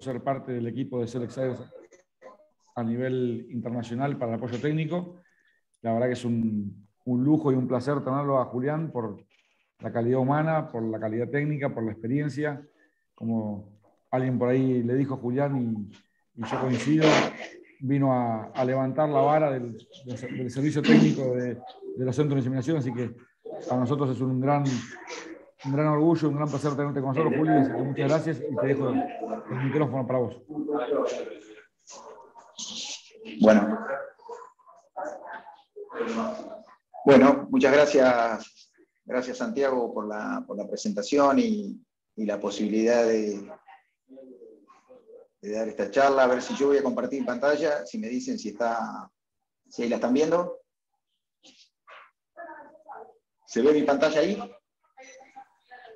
ser parte del equipo de Selecciones a nivel internacional para el apoyo técnico. La verdad que es un lujo y un placer tenerlo a Julián por la calidad humana, por la calidad técnica, por la experiencia. Como alguien por ahí le dijo a Julián, y yo coincido, vino a levantar la vara del servicio técnico de los centros de inseminación, así que para nosotros es un gran orgullo, un gran placer tenerte con nosotros, Juli, así que muchas gracias y te dejo el micrófono para vos. Bueno, muchas gracias. Gracias, Santiago, por la presentación y la posibilidad de dar esta charla. A ver si yo voy a compartir pantalla, si me dicen si ahí la están viendo. ¿Se ve mi pantalla ahí?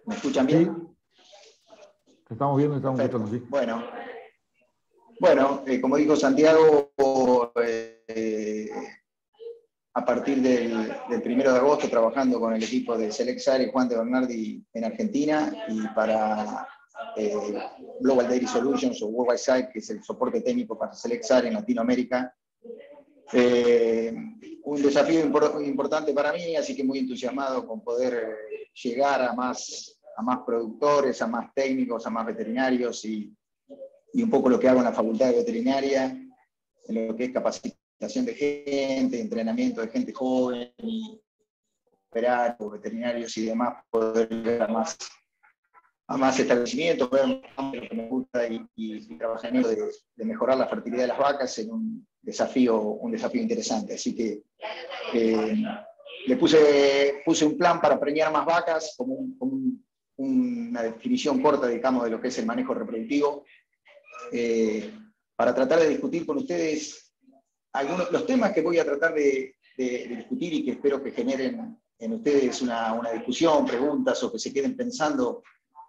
¿Me escuchan bien? Sí. Te estamos viendo y estamos escuchando, sí. Bueno, como dijo Santiago, a partir del 1 de agosto trabajando con el equipo de Selectare y Juan de Bernardi en Argentina y para Global Dairy Solutions o Worldwide Site, que es el soporte técnico para Selectare en Latinoamérica. Un desafío importante para mí, así que muy entusiasmado con poder llegar a más productores, a más técnicos, a más veterinarios y un poco lo que hago en la Facultad de Veterinaria, en lo que es capacitación de gente, entrenamiento de gente joven, y operarios, veterinarios y demás, poder llegar a más establecimientos, ver lo que me gusta y trabajar en eso de mejorar la fertilidad de las vacas en un desafío interesante. Así que le puse un plan para preñar más vacas, como una definición corta, digamos, de lo que es el manejo reproductivo, para tratar de discutir con ustedes los temas que voy a tratar de discutir y que espero que generen en ustedes una discusión, preguntas o que se queden pensando,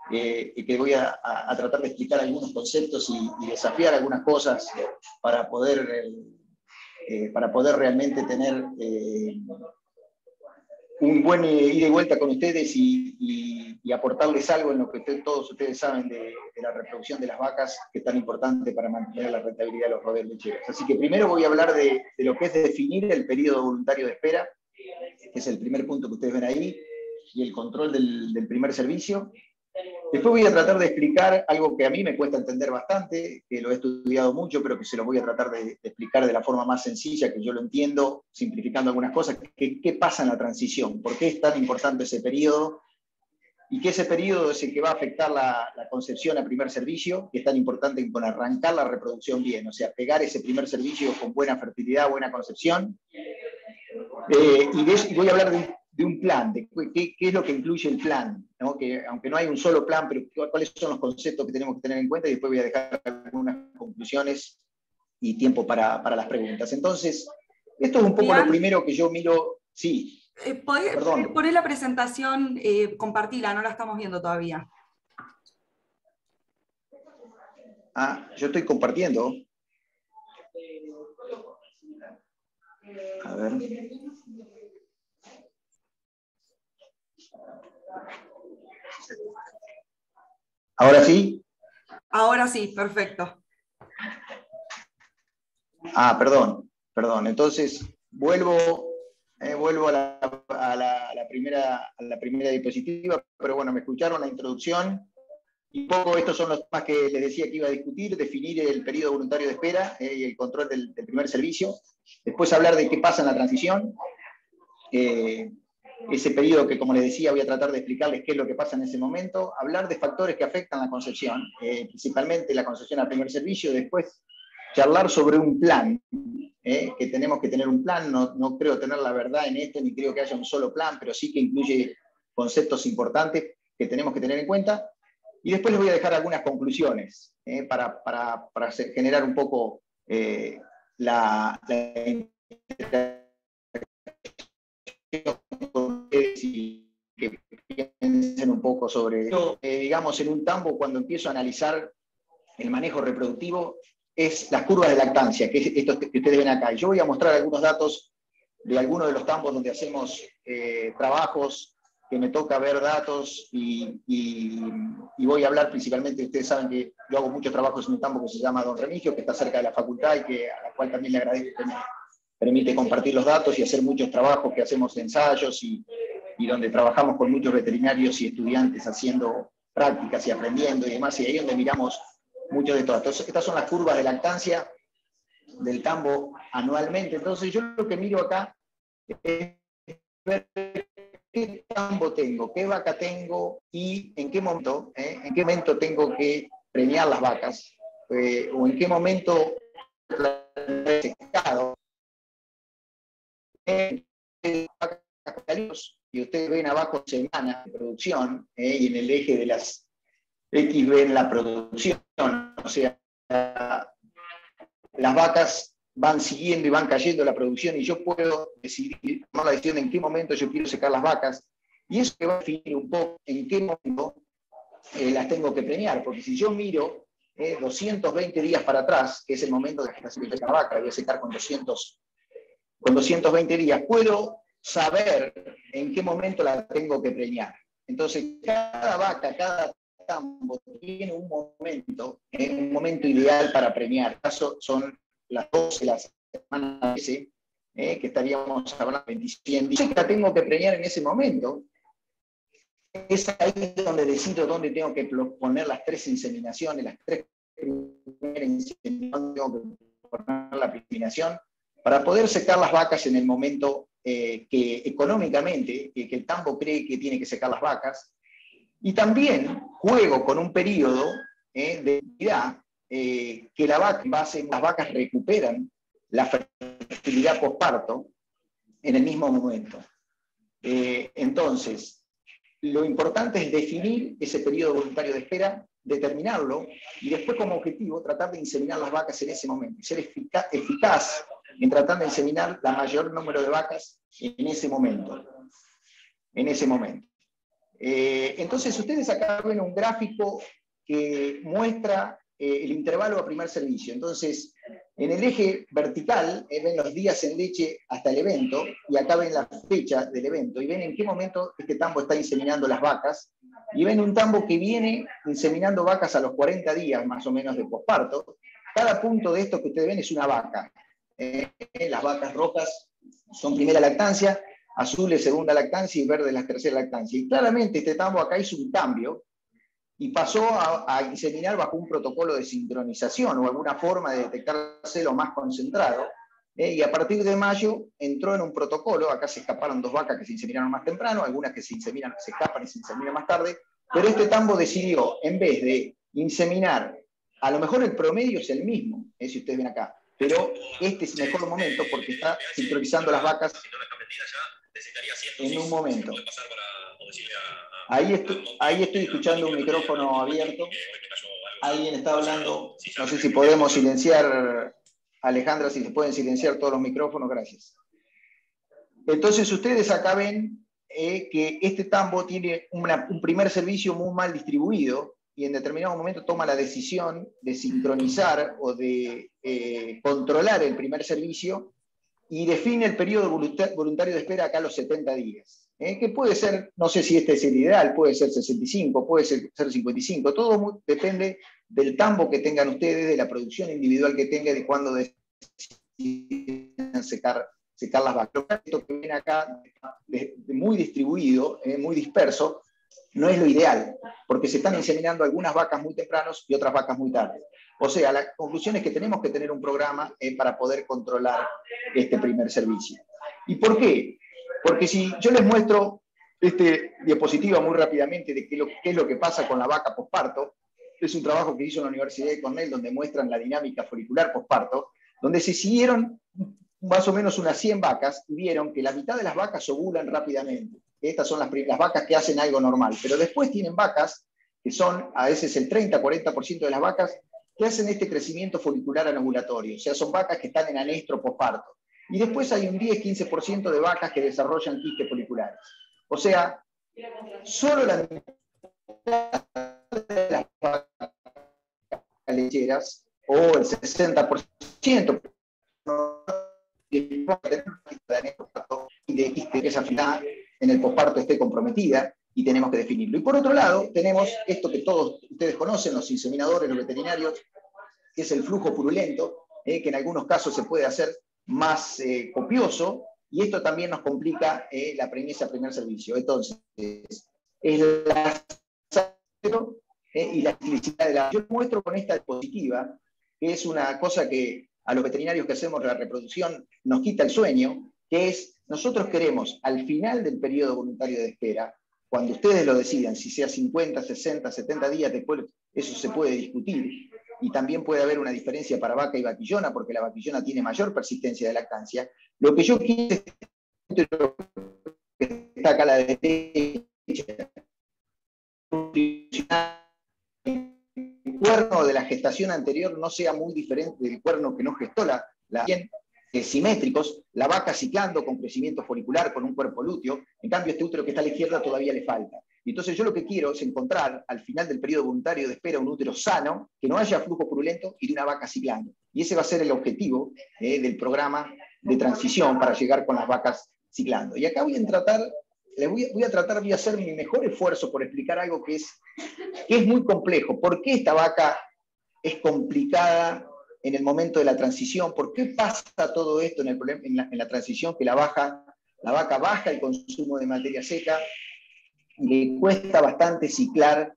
y que voy a tratar de explicar algunos conceptos y desafiar algunas cosas para poder realmente tener un buen ida y vuelta con ustedes y aportarles algo en lo que todos ustedes saben de la reproducción de las vacas, que es tan importante para mantener la rentabilidad de los rodeos lecheros. Así que primero voy a hablar de lo que es definir el periodo voluntario de espera, que es el primer punto que ustedes ven ahí, y el control del primer servicio. Después voy a tratar de explicar algo que a mí me cuesta entender bastante, que lo he estudiado mucho, pero que se lo voy a tratar de explicar de la forma más sencilla, que yo lo entiendo, simplificando algunas cosas. ¿Qué pasa en la transición? ¿Por qué es tan importante ese periodo? Y que ese periodo es el que va a afectar la concepción a primer servicio, que es tan importante con arrancar la reproducción bien, o sea, pegar ese primer servicio con buena fertilidad, buena concepción. Y voy a hablar de un plan, de qué es lo que incluye el plan, ¿no? Que aunque no hay un solo plan, pero cuáles son los conceptos que tenemos que tener en cuenta, y después voy a dejar algunas conclusiones y tiempo para las preguntas. Entonces, esto es un poco lo primero que yo miro. Sí. ¿Podés poner la presentación, compartirla? No la estamos viendo todavía. Yo estoy compartiendo. A ver. ¿Ahora sí? Ahora sí, perfecto. Perdón. Entonces, vuelvo a la primera diapositiva, pero bueno, me escucharon la introducción. Y un poco estos son los temas que les decía que iba a discutir: definir el periodo voluntario de espera y el control del primer servicio. Después hablar de qué pasa en la transición. Ese periodo que, como les decía, voy a tratar de explicarles qué es lo que pasa en ese momento. Hablar de factores que afectan la concepción, principalmente la concepción al primer servicio. Después charlar sobre un plan, que tenemos que tener un plan. No creo tener la verdad en esto, ni creo que haya un solo plan, pero sí que incluye conceptos importantes que tenemos que tener en cuenta. Y después les voy a dejar algunas conclusiones para generar un poco la y que piensen un poco sobre digamos, en un tambo, cuando empiezo a analizar el manejo reproductivo, es las curvas de lactancia, que es esto que ustedes ven acá. Y yo voy a mostrar algunos datos de algunos de los tambos donde hacemos trabajos que me toca ver datos y voy a hablar principalmente, ustedes saben que yo hago muchos trabajos en un campo que se llama Don Remigio, que está cerca de la facultad y a la cual también le agradezco que me permite compartir los datos y hacer muchos trabajos que hacemos ensayos y donde trabajamos con muchos veterinarios y estudiantes haciendo prácticas y aprendiendo y demás, y ahí es donde miramos mucho de esto. Entonces, estas son las curvas de lactancia del tambo anualmente. Entonces yo lo que miro acá es ver qué tambo tengo, qué vaca tengo y en qué momento tengo que preñar las vacas, o en qué momento he secado. Y ustedes ven abajo semanas de producción, y en el eje de las X ven la producción, o sea, las vacas van siguiendo y van cayendo la producción y yo puedo decidir, tomar la decisión en qué momento yo quiero secar las vacas, y eso que va a definir un poco en qué momento las tengo que preñar, porque si yo miro 220 días para atrás, que es el momento de gestación de la vaca, voy a secar con 220 días, puedo saber en qué momento la tengo que preñar. Entonces, cada vaca, cada tambo tiene un momento ideal para preñar. En caso son las 12 la semana que estaríamos hablando de 21 días. Que la tengo que preñar en ese momento. Es ahí donde decido dónde tengo que poner las 3 inseminaciones, las 3 primeras inseminaciones, tengo que poner la inseminación para poder secar las vacas en el momento que económicamente que el tambo cree que tiene que secar las vacas. Y también juego con un periodo de vida que las vacas recuperan la fertilidad posparto en el mismo momento. Entonces, lo importante es definir ese periodo voluntario de espera, determinarlo, y después como objetivo tratar de inseminar las vacas en ese momento, y ser eficaz en tratar de inseminar la mayor número de vacas en ese momento. Entonces ustedes acá ven un gráfico que muestra el intervalo a primer servicio. Entonces, en el eje vertical ven los días en leche hasta el evento, y acá ven la fecha del evento, y ven en qué momento este tambo está inseminando las vacas, y ven un tambo que viene inseminando vacas a los 40 días más o menos de posparto. Cada punto de esto que ustedes ven es una vaca. Las vacas rojas son primera lactancia, azules segunda lactancia y verdes la tercera lactancia. Y claramente este tambo acá hizo un cambio y pasó a inseminar bajo un protocolo de sincronización o alguna forma de detectar celo más concentrado. Y a partir de mayo entró en un protocolo. Acá se escaparon 2 vacas que se inseminaron más temprano, algunas que se escapan y se inseminan más tarde, pero este tambo decidió, en vez de inseminar, a lo mejor el promedio es el mismo, si ustedes ven acá, pero este es el mejor momento porque está sincronizando las vacas en un momento. Ahí estoy escuchando un micrófono abierto. Alguien está hablando. No sé si podemos silenciar, Alejandra, si se pueden silenciar todos los micrófonos, gracias. Entonces ustedes acá ven que este tambo tiene un primer servicio muy mal distribuido, y en determinado momento toma la decisión de sincronizar o de controlar el primer servicio y define el periodo voluntario de espera acá a los 70 días. Que puede ser, no sé si este es el ideal, puede ser 65, puede ser 55, todo depende del tambo que tengan ustedes, de la producción individual que tengan, de cuándo deciden secar las vacas. Esto que ven acá, muy distribuido, muy disperso, no es lo ideal, porque se están inseminando algunas vacas muy tempranos y otras vacas muy tarde. O sea, la conclusión es que tenemos que tener un programa para poder controlar este primer servicio. ¿Y por qué? Porque si yo les muestro este diapositiva muy rápidamente de qué es lo que pasa con la vaca posparto, es un trabajo que hizo en la Universidad de Cornell donde muestran la dinámica folicular posparto, donde se siguieron más o menos unas 100 vacas y vieron que la mitad de las vacas ovulan rápidamente. Estas son las vacas que hacen algo normal, pero después tienen vacas que son a veces el 30-40% de las vacas que hacen este crecimiento folicular anovulatorio, o sea, son vacas que están en anestro posparto. Y después hay un 10-15% de vacas que desarrollan quistes foliculares. O sea, solo la mitad de las vacas lecheras, o el 60%, de quiste que es afinada en el posparto esté comprometida y tenemos que definirlo. Y por otro lado, tenemos esto que todos ustedes conocen, los inseminadores, los veterinarios, que es el flujo purulento, que en algunos casos se puede hacer más copioso, y esto también nos complica la premisa primer servicio. Entonces, es la y la ciclicidad de la... Yo muestro con esta diapositiva, que es una cosa que a los veterinarios que hacemos la reproducción nos quita el sueño, que es, nosotros queremos al final del periodo voluntario de espera, cuando ustedes lo decidan, si sea 50, 60, 70 días, después eso se puede discutir, y también puede haber una diferencia para vaca y vaquillona, porque la vaquillona tiene mayor persistencia de lactancia. Lo que yo quiero es que está acá a la derecha, el cuerno de la gestación anterior no sea muy diferente del cuerno que no gestó la simétricos, la vaca ciclando con crecimiento folicular, con un cuerpo lúteo. En cambio, este útero que está a la izquierda todavía le falta. Y entonces yo lo que quiero es encontrar al final del periodo voluntario de espera un útero sano, que no haya flujo purulento y de una vaca ciclando. Y ese va a ser el objetivo del programa de transición para llegar con las vacas ciclando. Y acá voy a hacer mi mejor esfuerzo por explicar algo que es muy complejo. ¿Por qué esta vaca es complicada en el momento de la transición? ¿Por qué pasa todo esto en la transición, que la vaca baja el consumo de materia seca y le cuesta bastante ciclar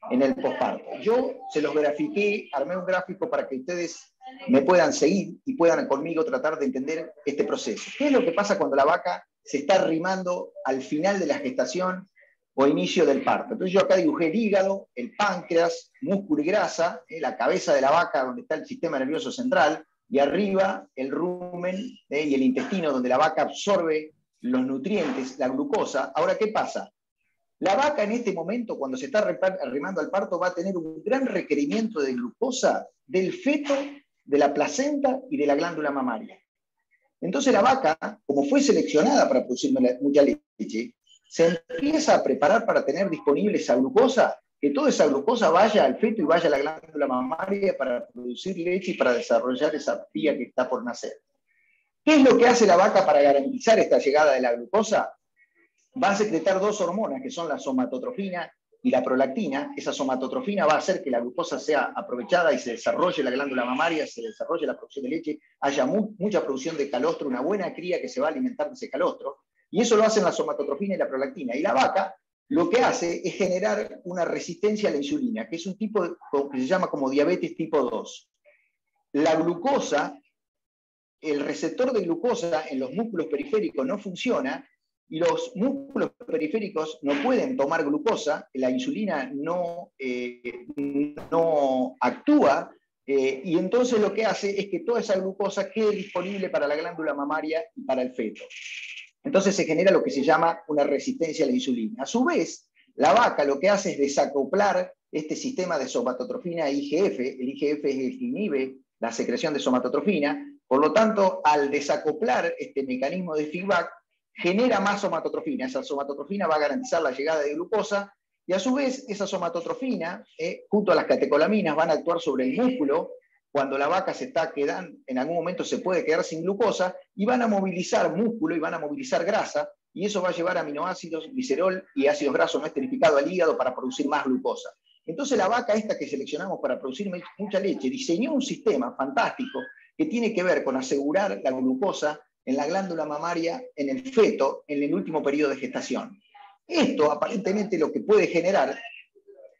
en el posparto? Yo se los grafiqué, armé un gráfico para que ustedes me puedan seguir y puedan conmigo tratar de entender este proceso. ¿Qué es lo que pasa cuando la vaca se está arrimando al final de la gestación o inicio del parto? Entonces yo acá dibujé el hígado, el páncreas, músculo y grasa, la cabeza de la vaca donde está el sistema nervioso central, y arriba el rumen y el intestino donde la vaca absorbe los nutrientes, la glucosa. Ahora, ¿qué pasa? La vaca en este momento, cuando se está arrimando al parto, va a tener un gran requerimiento de glucosa del feto, de la placenta y de la glándula mamaria. Entonces la vaca, como fue seleccionada para producir mucha leche, se empieza a preparar para tener disponible esa glucosa, que toda esa glucosa vaya al feto y vaya a la glándula mamaria para producir leche y para desarrollar esa cría que está por nacer. ¿Qué es lo que hace la vaca para garantizar esta llegada de la glucosa? Va a secretar dos hormonas, que son la somatotrofina y la prolactina. Esa somatotrofina va a hacer que la glucosa sea aprovechada y se desarrolle la glándula mamaria, se desarrolle la producción de leche, haya mucha producción de calostro, una buena cría que se va a alimentar de ese calostro, y eso lo hacen la somatotrofina y la prolactina. Y la vaca lo que hace es generar una resistencia a la insulina, que es un tipo que se llama como diabetes tipo 2. La glucosa, el receptor de glucosa en los músculos periféricos no funciona, y los músculos periféricos no pueden tomar glucosa, la insulina no actúa, y entonces lo que hace es que toda esa glucosa quede disponible para la glándula mamaria y para el feto. Entonces se genera lo que se llama una resistencia a la insulina. A su vez, la vaca lo que hace es desacoplar este sistema de somatotrofina IGF. El IGF es el que inhibe la secreción de somatotrofina. Por lo tanto, al desacoplar este mecanismo de feedback, genera más somatotrofina. Esa somatotrofina va a garantizar la llegada de glucosa, y a su vez esa somatotrofina, junto a las catecolaminas, van a actuar sobre el músculo cuando la vaca se está quedando, en algún momento se puede quedar sin glucosa, y van a movilizar músculo y van a movilizar grasa, y eso va a llevar aminoácidos, glicerol y ácidos grasos no esterificados al hígado para producir más glucosa. Entonces la vaca esta que seleccionamos para producir mucha leche diseñó un sistema fantástico que tiene que ver con asegurar la glucosa en la glándula mamaria, en el feto, en el último periodo de gestación. Esto aparentemente lo que puede generar,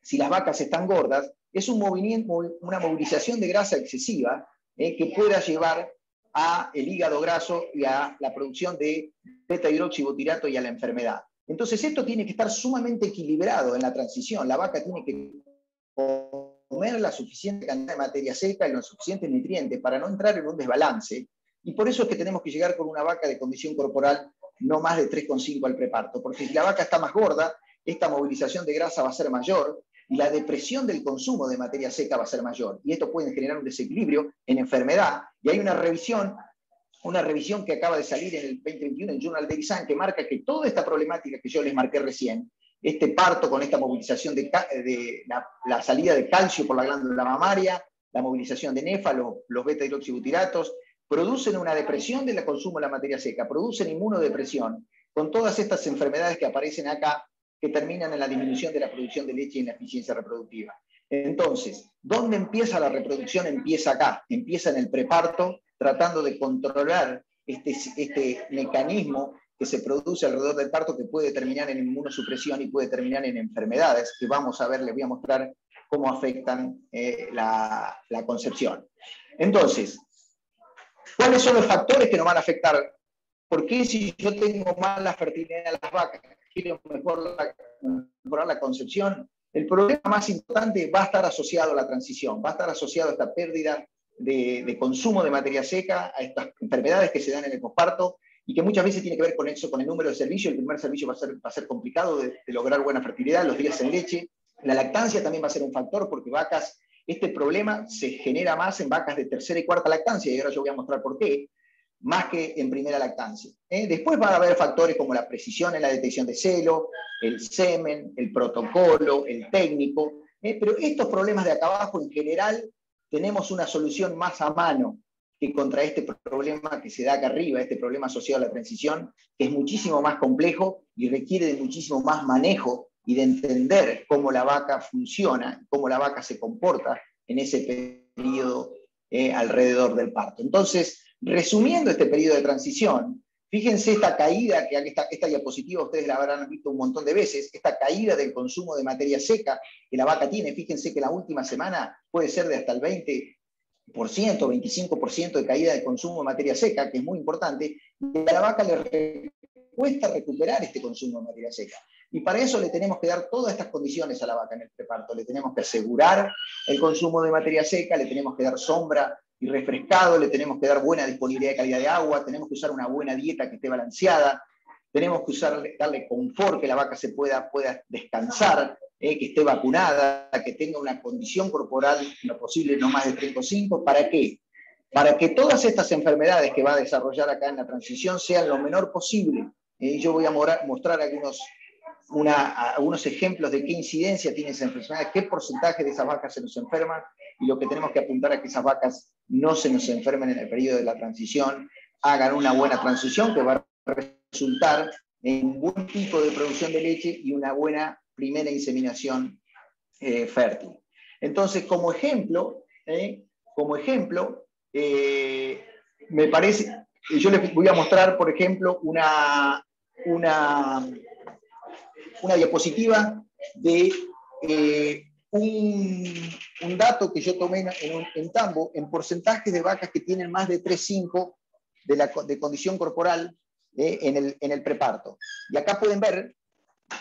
si las vacas están gordas, es un movimiento, una movilización de grasa excesiva que pueda llevar a el hígado graso y a la producción de beta-hidroxibutirato y a la enfermedad. Entonces esto tiene que estar sumamente equilibrado en la transición. La vaca tiene que comer la suficiente cantidad de materia seca y los suficientes nutrientes para no entrar en un desbalance. Y por eso es que tenemos que llegar con una vaca de condición corporal no más de 3,5 al preparto, porque si la vaca está más gorda, esta movilización de grasa va a ser mayor y la depresión del consumo de materia seca va a ser mayor. Y esto puede generar un desequilibrio en enfermedad. Y hay una revisión que acaba de salir en el 2021 en Journal Dairy Science que marca que toda esta problemática que yo les marqué recién, este parto con esta movilización de la salida de calcio por la glándula mamaria, la movilización de nefa, los beta-hidroxibutiratos, producen una depresión del consumo de la materia seca, producen inmunodepresión, con todas estas enfermedades que aparecen acá, que terminan en la disminución de la producción de leche y en la eficiencia reproductiva. Entonces, ¿dónde empieza la reproducción? Empieza acá, empieza en el preparto, tratando de controlar este mecanismo que se produce alrededor del parto, que puede terminar en inmunosupresión y puede terminar en enfermedades que vamos a ver, les voy a mostrar cómo afectan la concepción. Entonces, ¿cuáles son los factores que nos van a afectar? ¿Por qué si yo tengo mala fertilidad en las vacas, quiero mejorar la concepción? El problema más importante va a estar asociado a la transición, va a estar asociado a esta pérdida de consumo de materia seca, a estas enfermedades que se dan en el posparto, y que muchas veces tiene que ver con eso, con el número de servicios. El primer servicio va a ser complicado de lograr buena fertilidad, los días en leche. La lactancia también va a ser un factor, porque vacas, este problema se genera más en vacas de tercera y cuarta lactancia, y ahora yo voy a mostrar por qué, más que en primera lactancia. Después va a haber factores como la precisión en la detección de celo, el semen, el protocolo, el técnico, pero estos problemas de acá abajo en general tenemos una solución más a mano que contra este problema que se da acá arriba, este problema asociado a la transición, que es muchísimo más complejo y requiere de muchísimo más manejo y de entender cómo la vaca funciona, cómo la vaca se comporta en ese periodo alrededor del parto. Entonces, resumiendo este periodo de transición, fíjense esta caída, que esta diapositiva ustedes la habrán visto un montón de veces, esta caída del consumo de materia seca que la vaca tiene. Fíjense que la última semana puede ser de hasta el 20%, 25% de caída de consumo de materia seca, que es muy importante, y a la vaca le cuesta recuperar este consumo de materia seca. Y para eso le tenemos que dar todas estas condiciones a la vaca en el preparto. Le tenemos que asegurar el consumo de materia seca, le tenemos que dar sombra y refrescado, le tenemos que dar buena disponibilidad de calidad de agua, tenemos que usar una buena dieta que esté balanceada, tenemos que darle confort, que la vaca se pueda descansar, que esté vacunada, que tenga una condición corporal, en lo posible no más de 3,5. ¿Para qué? Para que todas estas enfermedades que va a desarrollar acá en la transición sean lo menor posible. Yo voy a mostrar algunos ejemplos de qué incidencia tiene esa enfermedad, qué porcentaje de esas vacas se nos enferman, y lo que tenemos que apuntar a que esas vacas no se nos enfermen en el periodo de la transición, hagan una buena transición que va a resultar en un buen pico de producción de leche y una buena primera inseminación fértil. Entonces, como ejemplo, me parece, yo les voy a mostrar, por ejemplo, una diapositiva de un dato que yo tomé en Tambo, en porcentajes de vacas que tienen más de 3,5 de condición corporal en el preparto. Y acá pueden ver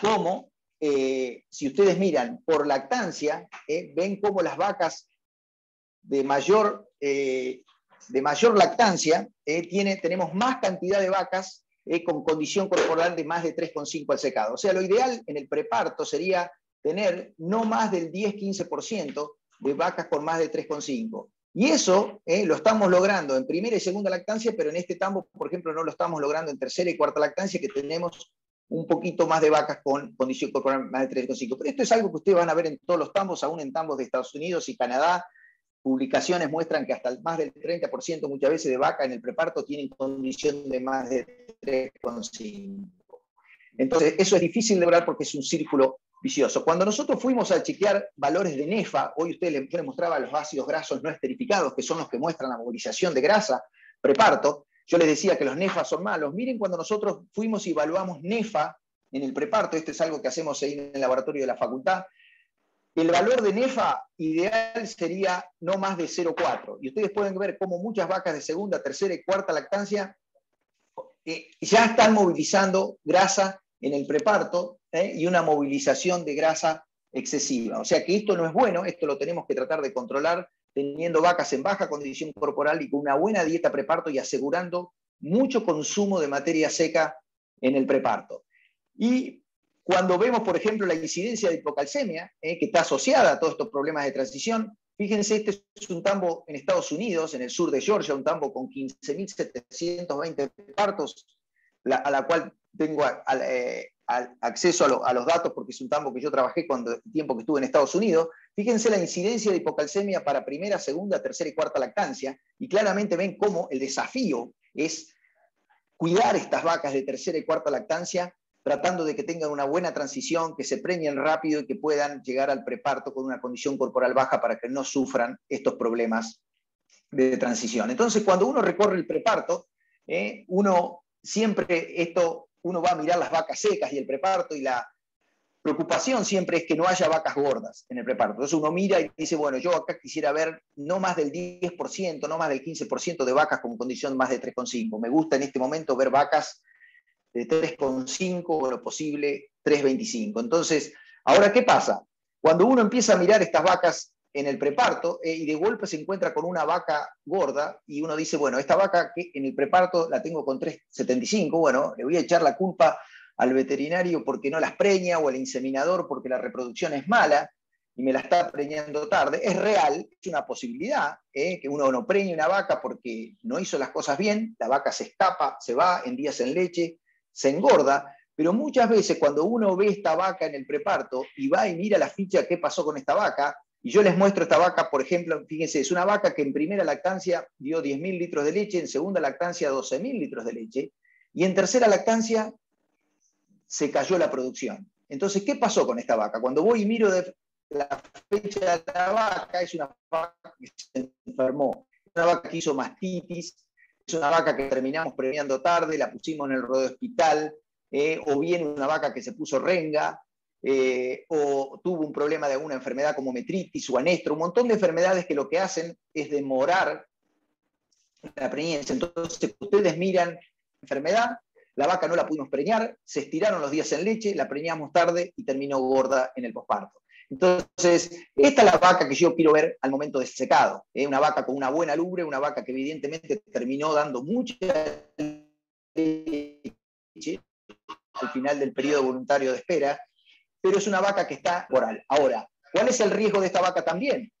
cómo, si ustedes miran por lactancia, ven cómo las vacas de mayor lactancia, tenemos más cantidad de vacas con condición corporal de más de 3,5 al secado. O sea, lo ideal en el preparto sería tener no más del 10-15% de vacas con más de 3,5. Y eso lo estamos logrando en primera y segunda lactancia, pero en este tambo, por ejemplo, no lo estamos logrando en tercera y cuarta lactancia, que tenemos un poquito más de vacas con condición corporal más de 3,5. Pero esto es algo que ustedes van a ver en todos los tambos, aún en tambos de Estados Unidos y Canadá. Publicaciones muestran que hasta más del 30% muchas veces de vaca en el preparto tienen condición de más de 3,5. Entonces, eso es difícil de lograr porque es un círculo vicioso. Cuando nosotros fuimos a chequear valores de NEFA, hoy yo les mostraba los ácidos grasos no esterificados, que son los que muestran la movilización de grasa preparto, yo les decía que los NEFA son malos. Miren cuando nosotros fuimos y evaluamos NEFA en el preparto, esto es algo que hacemos ahí en el laboratorio de la facultad, el valor de NEFA ideal sería no más de 0,4. Y ustedes pueden ver cómo muchas vacas de segunda, tercera y cuarta lactancia ya están movilizando grasa en el preparto y una movilización de grasa excesiva. O sea que esto no es bueno, esto lo tenemos que tratar de controlar teniendo vacas en baja condición corporal y con una buena dieta preparto y asegurando mucho consumo de materia seca en el preparto. Y cuando vemos, por ejemplo, la incidencia de hipocalcemia, que está asociada a todos estos problemas de transición, fíjense, este es un tambo en Estados Unidos, en el sur de Georgia, un tambo con 15.720 partos, a la cual tengo acceso a los datos porque es un tambo que yo trabajé cuando el tiempo que estuve en Estados Unidos. Fíjense la incidencia de hipocalcemia para primera, segunda, tercera y cuarta lactancia, y claramente ven cómo el desafío es cuidar estas vacas de tercera y cuarta lactancia, tratando de que tengan una buena transición, que se preñen rápido y que puedan llegar al preparto con una condición corporal baja para que no sufran estos problemas de transición. Entonces, cuando uno recorre el preparto, uno va a mirar las vacas secas y el preparto, y la preocupación siempre es que no haya vacas gordas en el preparto. Entonces uno mira y dice, bueno, yo acá quisiera ver no más del 10%, no más del 15% de vacas con condición más de 3,5. Me gusta en este momento ver vacas de 3,5 o lo posible 3,25. Entonces, ahora, ¿qué pasa? Cuando uno empieza a mirar estas vacas en el preparto y de golpe se encuentra con una vaca gorda y uno dice, bueno, esta vaca que en el preparto la tengo con 3,75, bueno, le voy a echar la culpa al veterinario porque no las preña o al inseminador porque la reproducción es mala y me la está preñando tarde. Es real, es una posibilidad que uno no preñe una vaca porque no hizo las cosas bien, la vaca se escapa, se va en días en leche, se engorda, pero muchas veces cuando uno ve esta vaca en el preparto y va y mira la ficha qué pasó con esta vaca, y yo les muestro esta vaca, por ejemplo, fíjense, es una vaca que en primera lactancia dio 10.000 litros de leche, en segunda lactancia 12.000 litros de leche, y en tercera lactancia se cayó la producción. Entonces, ¿qué pasó con esta vaca? Cuando voy y miro la fecha de la vaca, es una vaca que se enfermó, una vaca que hizo mastitis, es una vaca que terminamos premiando tarde, la pusimos en el rodeo hospital, o bien una vaca que se puso renga, o tuvo un problema de alguna enfermedad como metritis o anestro, un montón de enfermedades que lo que hacen es demorar la preñez. Entonces, ustedes miran enfermedad, la vaca no la pudimos preñar, se estiraron los días en leche, la preñamos tarde y terminó gorda en el posparto. Entonces, esta es la vaca que yo quiero ver al momento de secado. Una vaca con una buena lubra, una vaca que evidentemente terminó dando mucha leche al final del periodo voluntario de espera, pero es una vaca que está oral. Ahora, ¿cuál es el riesgo de esta vaca también?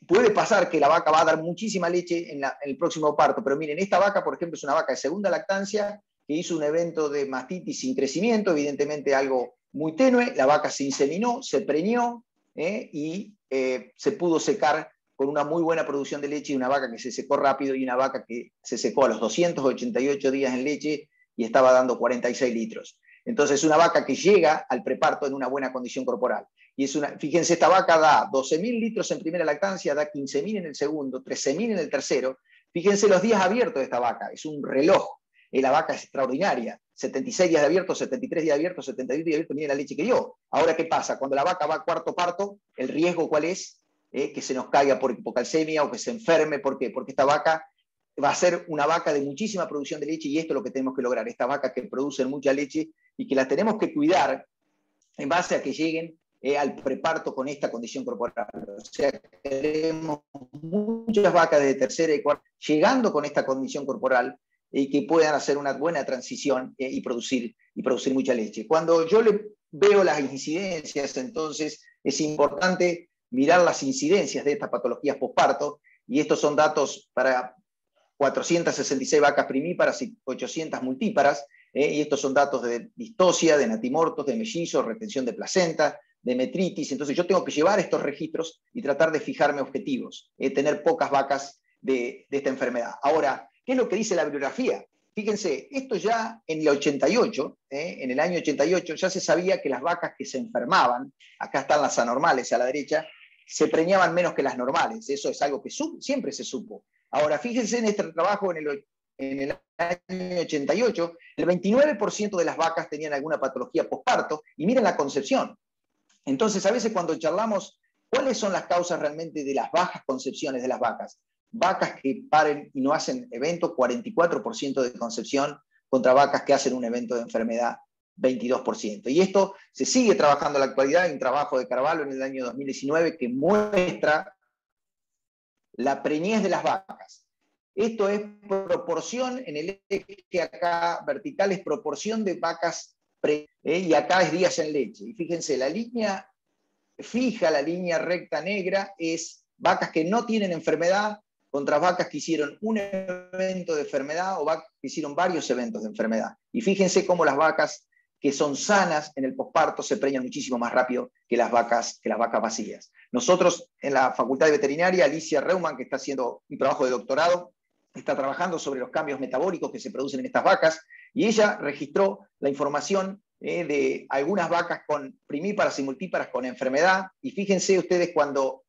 Puede pasar que la vaca va a dar muchísima leche en el próximo parto, pero miren, esta vaca, por ejemplo, es una vaca de segunda lactancia que hizo un evento de mastitis sin crecimiento, evidentemente algo muy tenue, la vaca se inseminó, se preñó y se pudo secar con una muy buena producción de leche, y una vaca que se secó rápido y una vaca que se secó a los 288 días en leche y estaba dando 46 litros. Entonces, es una vaca que llega al preparto en una buena condición corporal. Y fíjense, esta vaca da 12.000 litros en primera lactancia, da 15.000 en el segundo, 13.000 en el tercero. Fíjense los días abiertos de esta vaca, es un reloj. La vaca es extraordinaria, 76 días de abierto, 73 días de abierto, 72 días de abierto, miren la leche que dio. Ahora, ¿qué pasa? Cuando la vaca va a cuarto parto, ¿el riesgo cuál es? Que se nos caiga por hipocalcemia o que se enferme. ¿Por qué? Porque esta vaca va a ser una vaca de muchísima producción de leche, y esto es lo que tenemos que lograr, esta vaca que producen mucha leche y que las tenemos que cuidar en base a que lleguen al preparto con esta condición corporal. O sea, queremos muchas vacas de tercera y cuarta llegando con esta condición corporal y que puedan hacer una buena transición y producir mucha leche. Cuando yo veo las incidencias, entonces es importante mirar las incidencias de estas patologías posparto, y estos son datos para 466 vacas primíparas y 800 multíparas, y estos son datos de distosia, de natimortos, de mellizos, retención de placenta, de metritis. Entonces yo tengo que llevar estos registros y tratar de fijarme objetivos, tener pocas vacas de esta enfermedad. Ahora, ¿qué es lo que dice la bibliografía? Fíjense, esto ya en el 88, en el año 88, ya se sabía que las vacas que se enfermaban, acá están las anormales a la derecha, se preñaban menos que las normales. Eso es algo que siempre se supo. Ahora, fíjense en este trabajo en el año 88, el 29% de las vacas tenían alguna patología posparto, y miren la concepción. Entonces, a veces cuando charlamos, ¿cuáles son las causas realmente de las bajas concepciones de las vacas? Vacas que paren y no hacen evento, 44% de concepción, contra vacas que hacen un evento de enfermedad, 22%. Y esto se sigue trabajando en la actualidad. Hay un trabajo de Carvalho en el año 2019 que muestra la preñez de las vacas. Esto es proporción, en el eje acá vertical es proporción de vacas y acá es días en leche. Y fíjense, la línea fija, la línea recta negra, es vacas que no tienen enfermedad contra vacas que hicieron un evento de enfermedad o vacas que hicieron varios eventos de enfermedad. Y fíjense cómo las vacas que son sanas en el posparto se preñan muchísimo más rápido que las vacas vacías. Nosotros en la Facultad de Veterinaria, Alicia Reumann, que está haciendo un trabajo de doctorado, está trabajando sobre los cambios metabólicos que se producen en estas vacas, y ella registró la información de algunas vacas con primíparas y multíparas con enfermedad, y fíjense ustedes cuando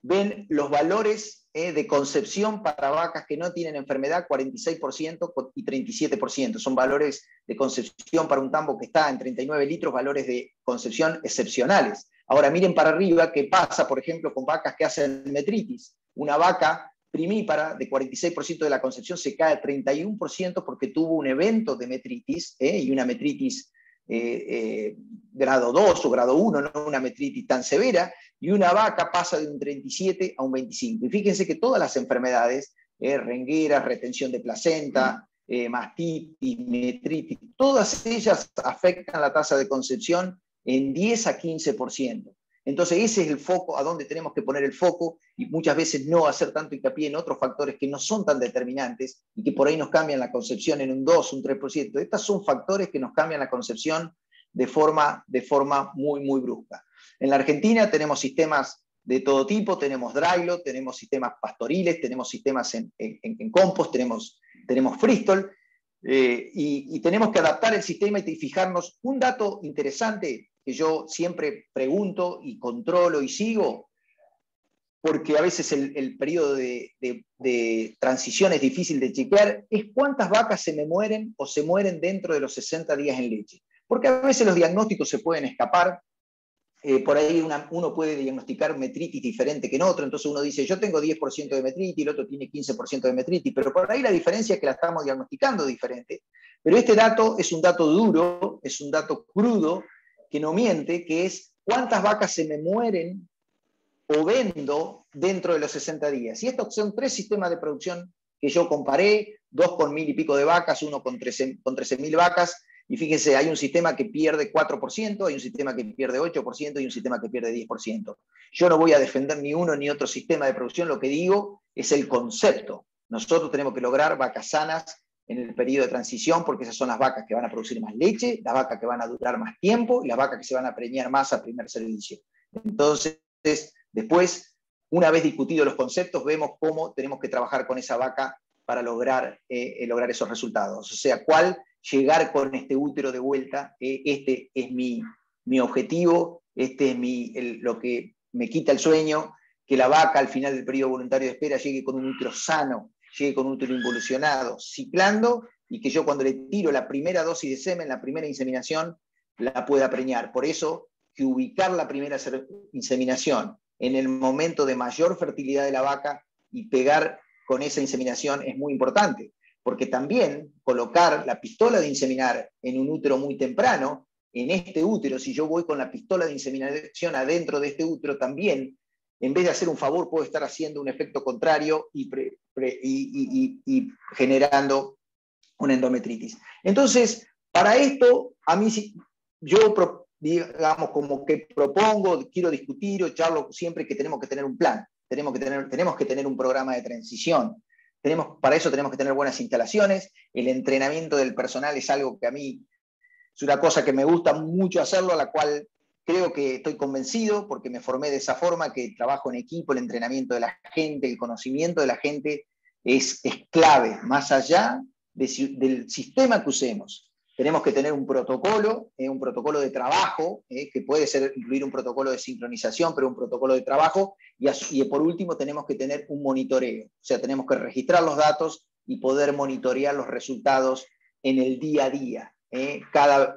ven los valores de concepción para vacas que no tienen enfermedad, 46% y 37%. Son valores de concepción para un tambo que está en 39 litros, valores de concepción excepcionales. Ahora miren para arriba qué pasa, por ejemplo, con vacas que hacen metritis. Una vaca primípara de 46% de la concepción se cae a 31% porque tuvo un evento de metritis, y una metritis grado 2 o grado 1, no una metritis tan severa, y una vaca pasa de un 37 a un 25. Y fíjense que todas las enfermedades, rengueras, retención de placenta, mastitis, metritis, todas ellas afectan la tasa de concepción en 10 a 15%. Entonces ese es el foco, a donde tenemos que poner el foco, y muchas veces no hacer tanto hincapié en otros factores que no son tan determinantes y que por ahí nos cambian la concepción en un 2, un 3%. Estos son factores que nos cambian la concepción de forma muy, muy brusca. En la Argentina tenemos sistemas de todo tipo, tenemos drylo, tenemos sistemas pastoriles, tenemos sistemas en compost, tenemos freestall, y tenemos que adaptar el sistema y fijarnos. Un dato interesante que yo siempre pregunto y controlo y sigo, porque a veces el periodo de transición es difícil de chequear, es cuántas vacas se me mueren o se mueren dentro de los 60 días en leche. Porque a veces los diagnósticos se pueden escapar. Por ahí uno puede diagnosticar metritis diferente que en otro, entonces uno dice, yo tengo 10% de metritis, el otro tiene 15% de metritis, pero por ahí la diferencia es que la estamos diagnosticando diferente. Pero este dato es un dato duro, es un dato crudo, que no miente, que es cuántas vacas se me mueren o vendo dentro de los 60 días. Y estos son 3 sistemas de producción que yo comparé, 2 con 1000 y pico de vacas, uno con 13.000 vacas, y fíjense, hay un sistema que pierde 4%, hay un sistema que pierde 8% y un sistema que pierde 10%. Yo no voy a defender ni uno ni otro sistema de producción, lo que digo es el concepto. Nosotros tenemos que lograr vacas sanas en el periodo de transición, porque esas son las vacas que van a producir más leche, las vacas que van a durar más tiempo y las vacas que se van a preñar más al primer servicio. Entonces, después, una vez discutidos los conceptos, vemos cómo tenemos que trabajar con esa vaca para lograr esos resultados. O sea, llegar con este útero de vuelta, este es mi objetivo, este es lo que me quita el sueño, que la vaca al final del periodo voluntario de espera llegue con un útero sano, llegue con un útero involucionado, ciclando, y que yo cuando le tiro la primera dosis de semen, la primera inseminación, la pueda preñar. Por eso, que ubicar la primera inseminación en el momento de mayor fertilidad de la vaca y pegar con esa inseminación es muy importante, porque también colocar la pistola de inseminar en un útero muy temprano, en este útero, si yo voy con la pistola de inseminación adentro de este útero, también, en vez de hacer un favor, puedo estar haciendo un efecto contrario y generando una endometritis. Entonces, para esto, a mí, yo, digamos, como que propongo, quiero discutir o charlo siempre que tenemos que tener un plan, tenemos que tener un programa de transición. Para eso tenemos que tener buenas instalaciones. El entrenamiento del personal es algo que a mí es una cosa que me gusta mucho hacerlo, a la cual creo que estoy convencido, porque me formé de esa forma, que el trabajo en equipo, el entrenamiento de la gente, el conocimiento de la gente es clave, más allá del sistema que usemos. Tenemos que tener un protocolo de trabajo, que puede incluir un protocolo de sincronización, pero un protocolo de trabajo, y por último tenemos que tener un monitoreo. O sea, tenemos que registrar los datos y poder monitorear los resultados en el día a día. Cada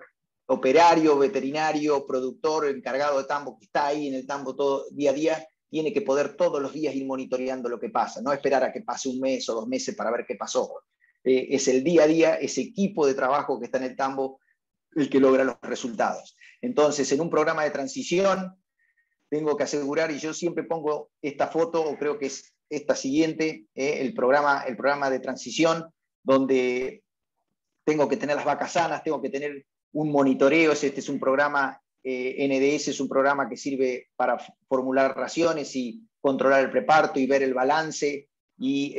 operario, veterinario, productor, encargado de tambo que está ahí en el tambo todo día a día, tiene que poder todos los días ir monitoreando lo que pasa, no esperar a que pase un mes o 2 meses para ver qué pasó. Es el día a día, ese equipo de trabajo que está en el tambo el que logra los resultados. Entonces, en un programa de transición, tengo que asegurar, y yo siempre pongo esta foto, o creo que es esta siguiente, el programa de transición, donde tengo que tener las vacas sanas, tengo que tener un monitoreo. Este es un programa, NDS es un programa que sirve para formular raciones y controlar el preparto y ver el balance y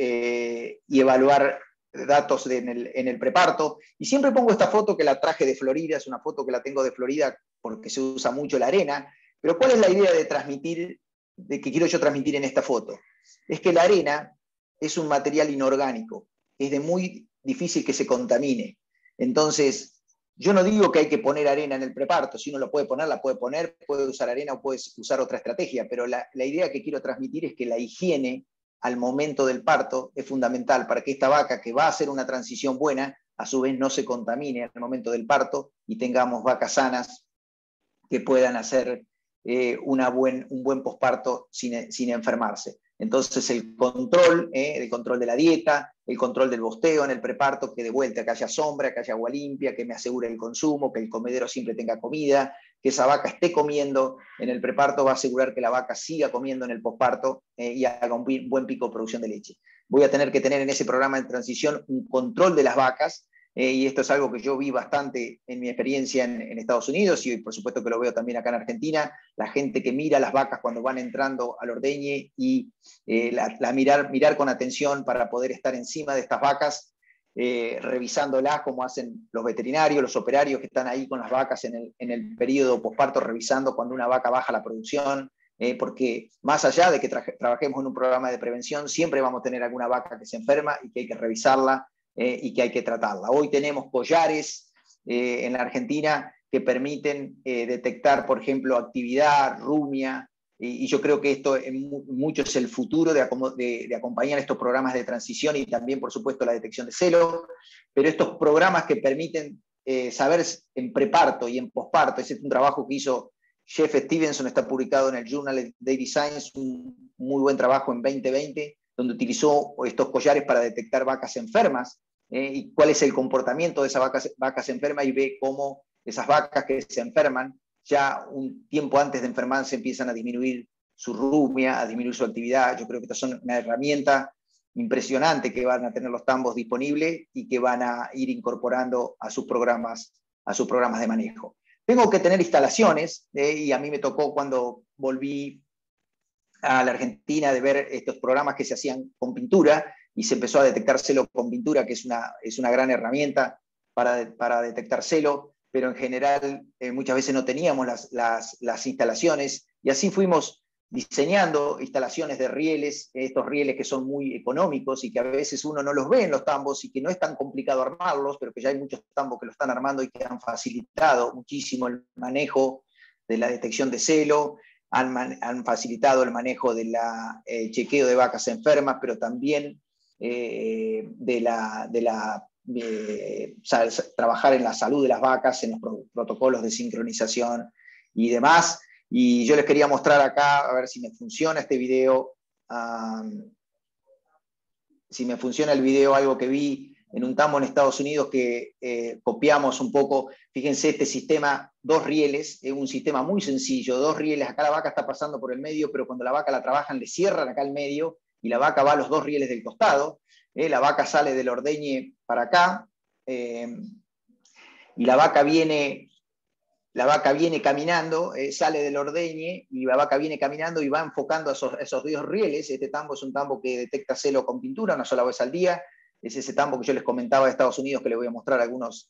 evaluar datos en el preparto. Y siempre pongo esta foto que la traje de Florida, es una foto que la tengo de Florida porque se usa mucho la arena. Pero ¿cuál es la idea de que quiero yo transmitir en esta foto? Es que la arena es un material inorgánico, es de muy difícil que se contamine. Entonces, yo no digo que hay que poner arena en el preparto, si uno lo puede poner, la puede poner, puede usar arena o puede usar otra estrategia, pero la idea que quiero transmitir es que la higiene al momento del parto es fundamental para que esta vaca, que va a hacer una transición buena, a su vez no se contamine al momento del parto y tengamos vacas sanas que puedan hacer un buen posparto sin enfermarse. Entonces el control de la dieta, el control del bosteo en el preparto, que de vuelta que haya sombra, que haya agua limpia, que me asegure el consumo, que el comedero siempre tenga comida, que esa vaca esté comiendo en el preparto, va a asegurar que la vaca siga comiendo en el posparto y haga un buen pico de producción de leche. Voy a tener que tener en ese programa de transición un control de las vacas, y esto es algo que yo vi bastante en mi experiencia en Estados Unidos y por supuesto que lo veo también acá en Argentina, la gente que mira las vacas cuando van entrando al ordeñe y mirar con atención para poder estar encima de estas vacas, revisándolas como hacen los veterinarios, los operarios que están ahí con las vacas en el periodo posparto, revisando cuando una vaca baja la producción, porque más allá de que trabajemos en un programa de prevención, siempre vamos a tener alguna vaca que se enferma y que hay que revisarla y que hay que tratarla. Hoy tenemos collares en la Argentina que permiten detectar, por ejemplo, actividad, rumia, y yo creo que esto mucho es el futuro de acompañar estos programas de transición y también, por supuesto, la detección de celo, pero estos programas que permiten saber en preparto y en posparto, ese es un trabajo que hizo Jeff Stevenson, está publicado en el Journal Daily Science, un muy buen trabajo en 2020, donde utilizó estos collares para detectar vacas enfermas y cuál es el comportamiento de esas vacas enfermas y ve cómo esas vacas que se enferman ya un tiempo antes de enfermarse empiezan a disminuir su rumia, a disminuir su actividad. Yo creo que estas son una herramienta impresionante que van a tener los tambos disponibles y que van a ir incorporando a sus programas de manejo. Tengo que tener instalaciones y a mí me tocó cuando volví a la Argentina de ver estos programas que se hacían con pintura y se empezó a detectar celo con pintura, que es una gran herramienta para detectar celo, pero en general muchas veces no teníamos las instalaciones y así fuimos diseñando instalaciones de rieles, estos rieles que son muy económicos y que a veces uno no los ve en los tambos y que no es tan complicado armarlos, pero que ya hay muchos tambos que lo están armando y que han facilitado muchísimo el manejo de la detección de celo, han facilitado el manejo del chequeo de vacas enfermas, pero también trabajar en la salud de las vacas, en los protocolos de sincronización y demás. Y yo les quería mostrar acá, a ver si me funciona este video, si me funciona el video, algo que vi en un tambo en Estados Unidos que copiamos un poco. Fíjense este sistema, 2 rieles, es un sistema muy sencillo, 2 rieles, acá la vaca está pasando por el medio, pero cuando la vaca la trabajan le cierran acá el medio y la vaca va a los 2 rieles del costado, la vaca sale del ordeñe para acá y la vaca viene caminando, sale del ordeñe y la vaca viene caminando y va enfocando a esos 2 rieles. Este tambo es un tambo que detecta celo con pintura una sola vez al día. Es ese tambo que yo les comentaba de Estados Unidos, que les voy a mostrar algunos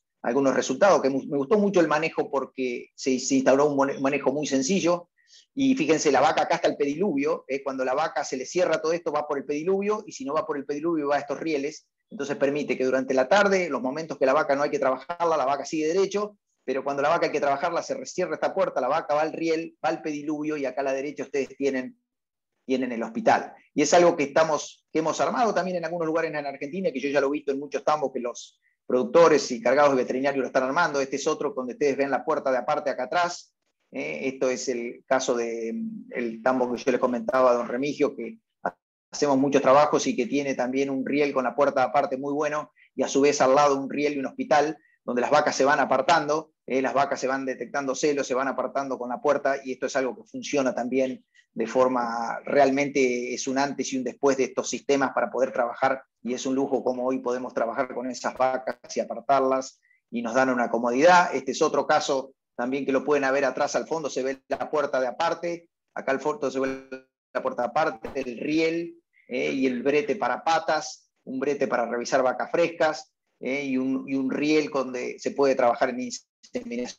resultados, que me gustó mucho el manejo porque se instauró un manejo muy sencillo. Y fíjense, la vaca acá está el pediluvio, cuando la vaca se le cierra todo esto va por el pediluvio y si no va por el pediluvio va a estos rieles. Entonces permite que durante la tarde, los momentos que la vaca no hay que trabajarla, la vaca sigue derecho, pero cuando la vaca hay que trabajarla, se cierra esta puerta, la vaca va al riel, va al pediluvio y acá a la derecha ustedes tienen el hospital. Y es algo que hemos armado también en algunos lugares en Argentina, que yo ya lo he visto en muchos tambos que los productores y cargados de veterinarios lo están armando. Este es otro donde ustedes ven la puerta de aparte acá atrás. Esto es el caso del tambo que yo les comentaba a don Remigio, que hacemos muchos trabajos y que tiene también un riel con la puerta de aparte muy bueno, y a su vez al lado un riel y un hospital, donde las vacas se van apartando, las vacas se van detectando celos, se van apartando con la puerta, y esto es algo que funciona también de forma, realmente es un antes y un después de estos sistemas para poder trabajar, y es un lujo como hoy podemos trabajar con esas vacas y apartarlas, y nos dan una comodidad. Este es otro caso también que lo pueden ver atrás al fondo, se ve la puerta de aparte, acá al fondo se ve la puerta de aparte, el riel y el brete para patas, un brete para revisar vacas frescas, y un riel donde se puede trabajar en inseminación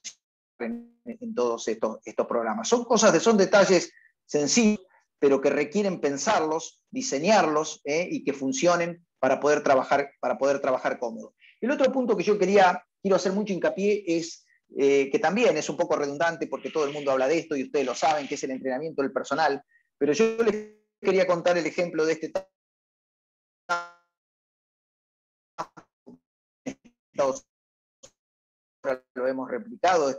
en todos estos programas. Son detalles sencillos, pero que requieren pensarlos, diseñarlos y que funcionen para poder trabajar cómodo. El otro punto que yo quiero hacer mucho hincapié es que también es un poco redundante porque todo el mundo habla de esto y ustedes lo saben, que es el entrenamiento del personal, pero yo les quería contar el ejemplo de este lo hemos replicado,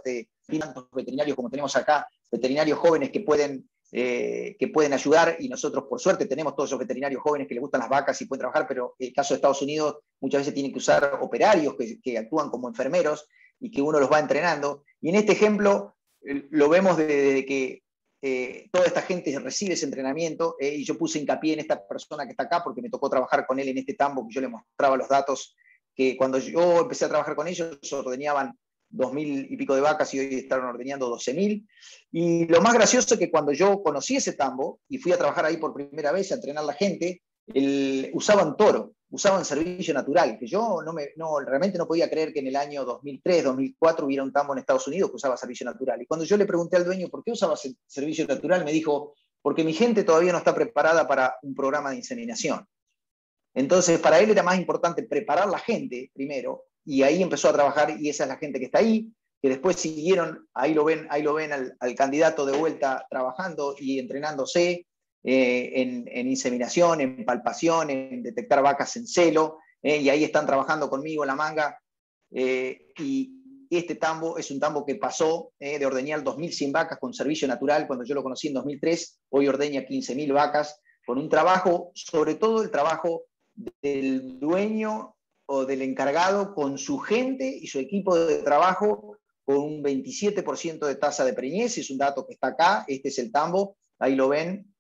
tantos veterinarios como tenemos acá, veterinarios jóvenes que pueden ayudar, y nosotros por suerte tenemos todos esos veterinarios jóvenes que les gustan las vacas y pueden trabajar, pero en el caso de Estados Unidos muchas veces tienen que usar operarios que actúan como enfermeros y que uno los va entrenando. Y en este ejemplo lo vemos desde que toda esta gente recibe ese entrenamiento, y yo puse hincapié en esta persona que está acá porque me tocó trabajar con él en este tambo, que yo le mostraba los datos, que cuando yo empecé a trabajar con ellos ordeñaban 2.000 y pico de vacas y hoy están ordeñando 12.000. Y lo más gracioso es que cuando yo conocí ese tambo y fui a trabajar ahí por primera vez a entrenar a la gente, usaban toro, usaban servicio natural, que yo realmente no podía creer que en el año 2003, 2004 hubiera un tambo en Estados Unidos que usaba servicio natural. Y cuando yo le pregunté al dueño por qué usaba servicio natural, me dijo, porque mi gente todavía no está preparada para un programa de inseminación. Entonces, para él era más importante preparar la gente primero, y ahí empezó a trabajar, y esa es la gente que está ahí, que después siguieron, ahí lo ven al candidato de vuelta trabajando y entrenándose en inseminación, en palpación, en detectar vacas en celo, y ahí están trabajando conmigo en la manga, y este tambo es un tambo que pasó de ordeñar 2.100 vacas con servicio natural, cuando yo lo conocí en 2003, hoy ordeña 15.000 vacas, con un trabajo, sobre todo el trabajo del dueño o del encargado con su gente y su equipo de trabajo, con un 27% de tasa de preñez, es un dato que está acá, este es el tambo, ahí lo ven,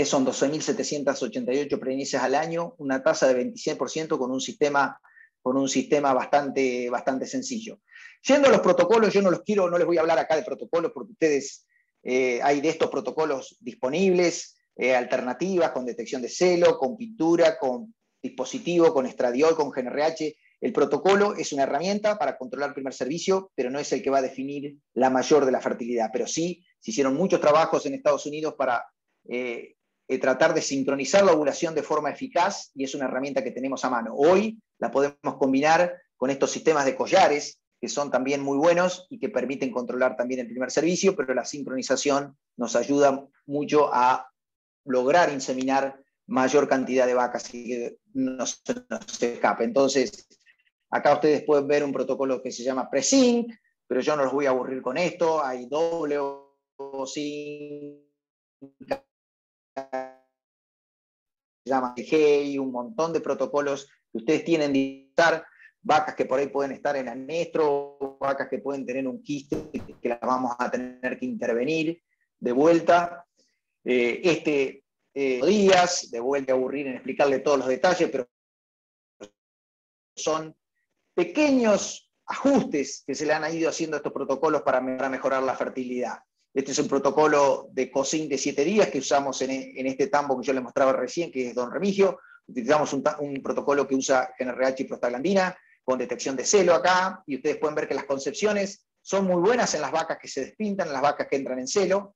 son 12.788 preñeces al año, una tasa de 26% con un sistema bastante sencillo. Yendo a los protocolos, yo no les voy a hablar acá de protocolos porque ustedes, hay de estos protocolos disponibles, alternativas con detección de celo, con pintura, con dispositivo, con estradiol, con GNRH. El protocolo es una herramienta para controlar el primer servicio, pero no es el que va a definir la mayor de la fertilidad. Pero sí, se hicieron muchos trabajos en Estados Unidos para tratar de sincronizar la ovulación de forma eficaz, y es una herramienta que tenemos a mano. Hoy la podemos combinar con estos sistemas de collares, que son también muy buenos y que permiten controlar también el primer servicio, pero la sincronización nos ayuda mucho a lograr inseminar mayor cantidad de vacas y que no se escape. Entonces, acá ustedes pueden ver un protocolo que se llama PreSync, pero yo no los voy a aburrir con esto. Hay doble sync, se llama GEI, un montón de protocolos que ustedes tienen de usar, vacas que por ahí pueden estar en anestro, vacas que pueden tener un quiste que las vamos a tener que intervenir de vuelta. Días, de vuelta a aburrir en explicarle todos los detalles, pero son pequeños ajustes que se le han ido haciendo a estos protocolos para mejorar la fertilidad. Este es un protocolo de COSIN de 7 días que usamos en este tambo que yo les mostraba recién, que es Don Remigio. Utilizamos un protocolo que usa GNRH y prostaglandina con detección de celo acá, y ustedes pueden ver que las concepciones son muy buenas en las vacas que se despintan, en las vacas que entran en celo,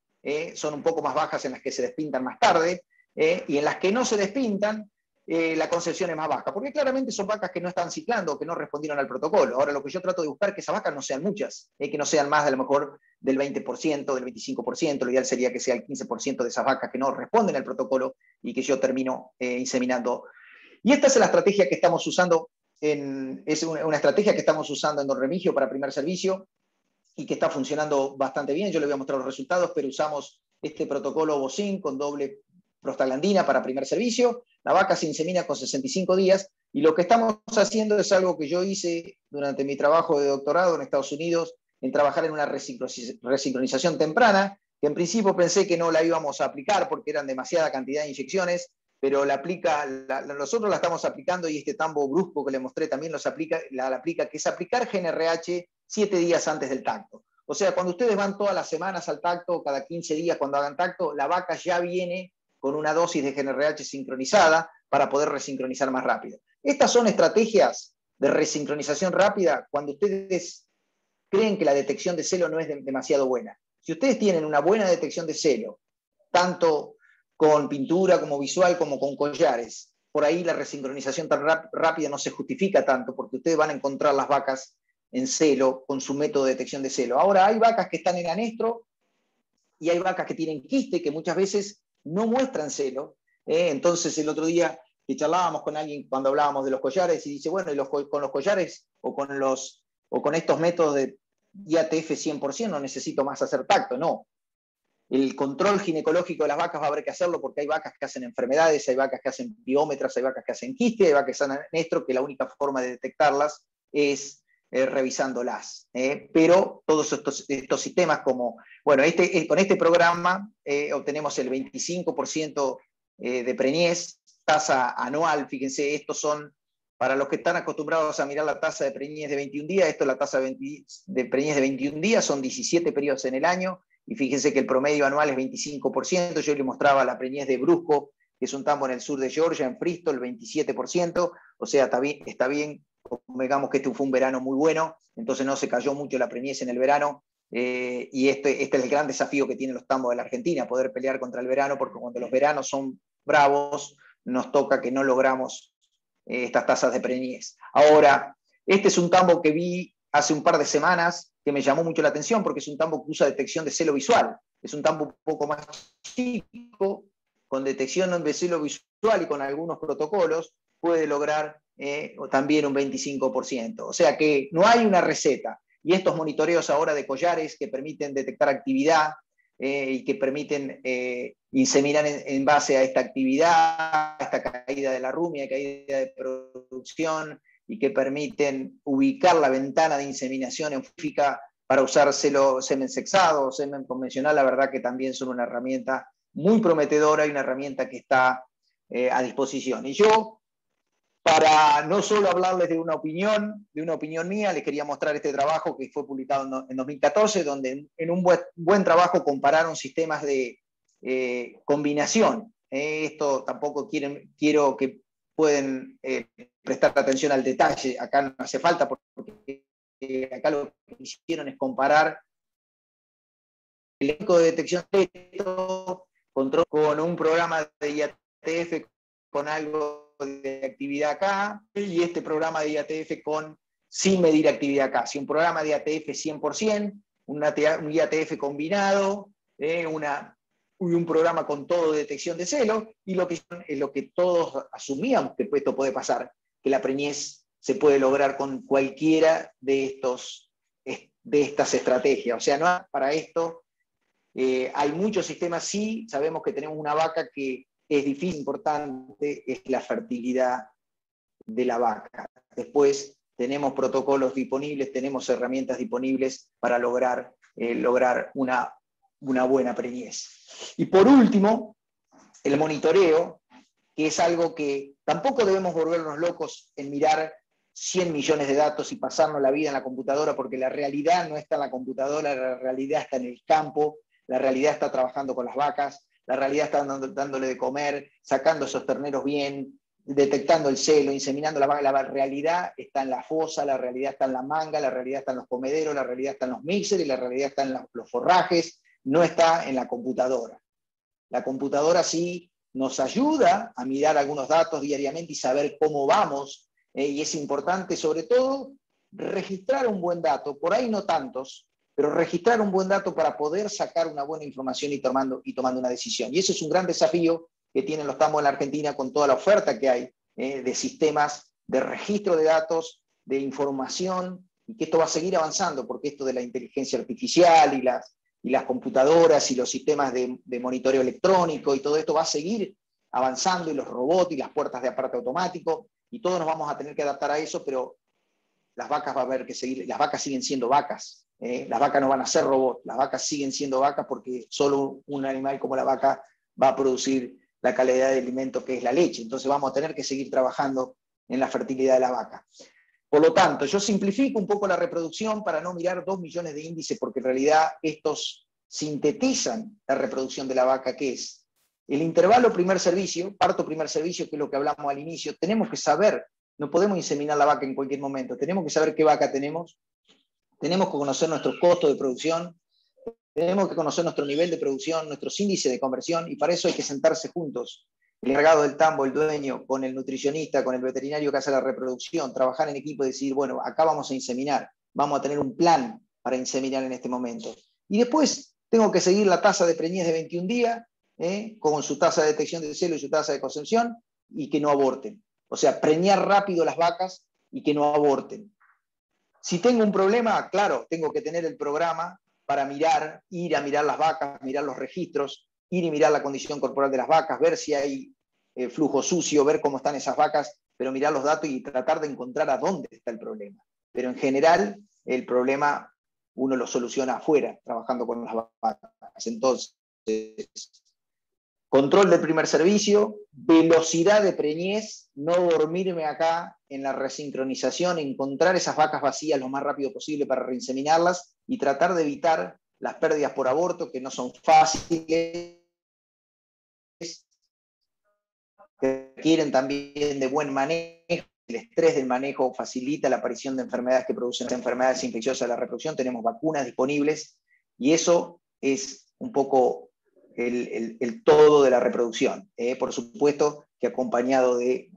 son un poco más bajas en las que se despintan más tarde, y en las que no se despintan, la concepción es más baja, porque claramente son vacas que no están ciclando, que no respondieron al protocolo. Ahora lo que yo trato de buscar es que esas vacas no sean muchas, que no sean más de a lo mejor del 20%, del 25%, lo ideal sería que sea el 15% de esas vacas que no responden al protocolo y que yo termino inseminando. Y esta es la estrategia que estamos usando, es una estrategia que estamos usando en Don Remigio para primer servicio y que está funcionando bastante bien. Yo les voy a mostrar los resultados, pero usamos este protocolo Bocin con doble prostaglandina para primer servicio. La vaca se insemina con 65 días y lo que estamos haciendo es algo que yo hice durante mi trabajo de doctorado en Estados Unidos, en trabajar en una resincronización temprana, que en principio pensé que no la íbamos a aplicar porque eran demasiada cantidad de inyecciones, pero nosotros la estamos aplicando, y este tambo brusco que le mostré también la aplica, que es aplicar GNRH 7 días antes del tacto. O sea, cuando ustedes van todas las semanas al tacto, cada 15 días cuando hagan tacto, la vaca ya viene con una dosis de GNRH sincronizada para poder resincronizar más rápido. Estas son estrategias de resincronización rápida cuando ustedes creen que la detección de celo no es demasiado buena. Si ustedes tienen una buena detección de celo, tanto con pintura, como visual, como con collares. Por ahí la resincronización tan rápida no se justifica tanto, porque ustedes van a encontrar las vacas en celo con su método de detección de celo. Ahora, hay vacas que están en anestro y hay vacas que tienen quiste, que muchas veces no muestran celo. Entonces, el otro día que charlábamos con alguien cuando hablábamos de los collares, y dice, bueno, ¿y con los collares o con estos métodos de IATF 100% no necesito más hacer tacto? No. El control ginecológico de las vacas va a haber que hacerlo porque hay vacas que hacen enfermedades, hay vacas que hacen piómetras, hay vacas que hacen quiste, hay vacas que hacen anestro, que la única forma de detectarlas es revisándolas. Pero todos estos sistemas como, bueno, con este programa obtenemos el 25% de preñez, tasa anual. Fíjense, estos son, para los que están acostumbrados a mirar la tasa de preñez de 21 días, esto es la tasa de preñez de 21 días, son 17 periodos en el año, y fíjense que el promedio anual es 25%. Yo le mostraba la preñez de Brusco, que es un tambo en el sur de Georgia, en Bristol, 27%, o sea, está bien, digamos que este fue un verano muy bueno, entonces no se cayó mucho la preñez en el verano, y este es el gran desafío que tienen los tambos de la Argentina, poder pelear contra el verano, porque cuando los veranos son bravos, nos toca que no logramos estas tasas de preñez. Ahora, este es un tambo que vi hace un par de semanas, que me llamó mucho la atención, porque es un tambo que usa detección de celo visual. Es un tambo un poco más chico, con detección de celo visual y con algunos protocolos, puede lograr también un 25%. O sea que no hay una receta. Y estos monitoreos ahora de collares que permiten detectar actividad y que permiten inseminar en base a esta actividad, a esta caída de la rumia, caída de producción, y que permiten ubicar la ventana de inseminación en física para usar semen sexado o semen convencional, la verdad que también son una herramienta muy prometedora y una herramienta que está a disposición. Y yo, para no solo hablarles de una opinión mía, les quería mostrar este trabajo que fue publicado en 2014, donde en un buen trabajo compararon sistemas de combinación. Esto tampoco quiero que pueden prestar atención al detalle, acá no hace falta, porque acá lo que hicieron es comparar el elenco de detección de esto con un programa de IATF con algo de actividad acá, y este programa de IATF sin medir actividad acá. Si un programa de IATF 100%, un IATF combinado, un programa con todo de detección de celo, y lo que todos asumíamos que esto puede pasar, que la preñez se puede lograr con cualquiera de estas estrategias. O sea, no para esto hay muchos sistemas. Sí, sabemos que tenemos una vaca que es difícil, importante, es la fertilidad de la vaca. Después tenemos protocolos disponibles, tenemos herramientas disponibles para lograr una buena preñez. Y por último, el monitoreo, que es algo que tampoco debemos volvernos locos en mirar 100 millones de datos y pasarnos la vida en la computadora, porque la realidad no está en la computadora, la realidad está en el campo, la realidad está trabajando con las vacas, la realidad está dándole de comer, sacando esos terneros bien, detectando el celo, inseminando la vaca. La realidad está en la fosa, la realidad está en la manga, la realidad está en los comederos, la realidad está en los mixers, y la realidad está en los forrajes, no está en la computadora. La computadora sí nos ayuda a mirar algunos datos diariamente y saber cómo vamos, y es importante sobre todo registrar un buen dato, por ahí no tantos, pero registrar un buen dato para poder sacar una buena información y tomando una decisión. Y ese es un gran desafío que tienen los tambos en la Argentina con toda la oferta que hay de sistemas de registro de datos, de información, y que esto va a seguir avanzando, porque esto de la inteligencia artificial y las computadoras y los sistemas de monitoreo electrónico y todo esto va a seguir avanzando, y los robots y las puertas de aparte automático, y todos nos vamos a tener que adaptar a eso, pero las vacas va a haber que seguir, las vacas siguen siendo vacas. Las vacas no van a ser robots, las vacas siguen siendo vacas, porque solo un animal como la vaca va a producir la calidad de alimento que es la leche. Entonces vamos a tener que seguir trabajando en la fertilidad de la vaca. Por lo tanto, yo simplifico un poco la reproducción para no mirar 2 millones de índices, porque en realidad estos sintetizan la reproducción de la vaca, que es el intervalo primer servicio, parto primer servicio, que es lo que hablamos al inicio. Tenemos que saber, no podemos inseminar la vaca en cualquier momento, tenemos que saber qué vaca tenemos que conocer nuestros costos de producción, Tenemos que conocer nuestro nivel de producción, nuestros índices de conversión, y para eso hay que sentarse juntos. El encargado del tambo, el dueño, con el nutricionista, con el veterinario que hace la reproducción, trabajar en equipo y decir, bueno, acá vamos a inseminar, vamos a tener un plan para inseminar en este momento. Y después tengo que seguir la tasa de preñez de 21 días, con su tasa de detección de celo y su tasa de concepción, y que no aborten. O sea, preñar rápido las vacas y que no aborten. Si tengo un problema, claro, tengo que tener el programa para mirar, ir a mirar las vacas, mirar los registros, ir y mirar la condición corporal de las vacas, ver si hay flujo sucio, ver cómo están esas vacas, pero mirar los datos y tratar de encontrar a dónde está el problema. Pero en general, el problema uno lo soluciona afuera, trabajando con las vacas. Entonces, control del primer servicio, velocidad de preñez, no dormirme acá en la resincronización, encontrar esas vacas vacías lo más rápido posible para reinseminarlas y tratar de evitar las pérdidas por aborto, que no son fáciles, que requieren también de buen manejo. El estrés del manejo facilita la aparición de enfermedades que producen enfermedades infecciosas de la reproducción. Tenemos vacunas disponibles y eso es un poco el todo de la reproducción. Por supuesto que acompañado de,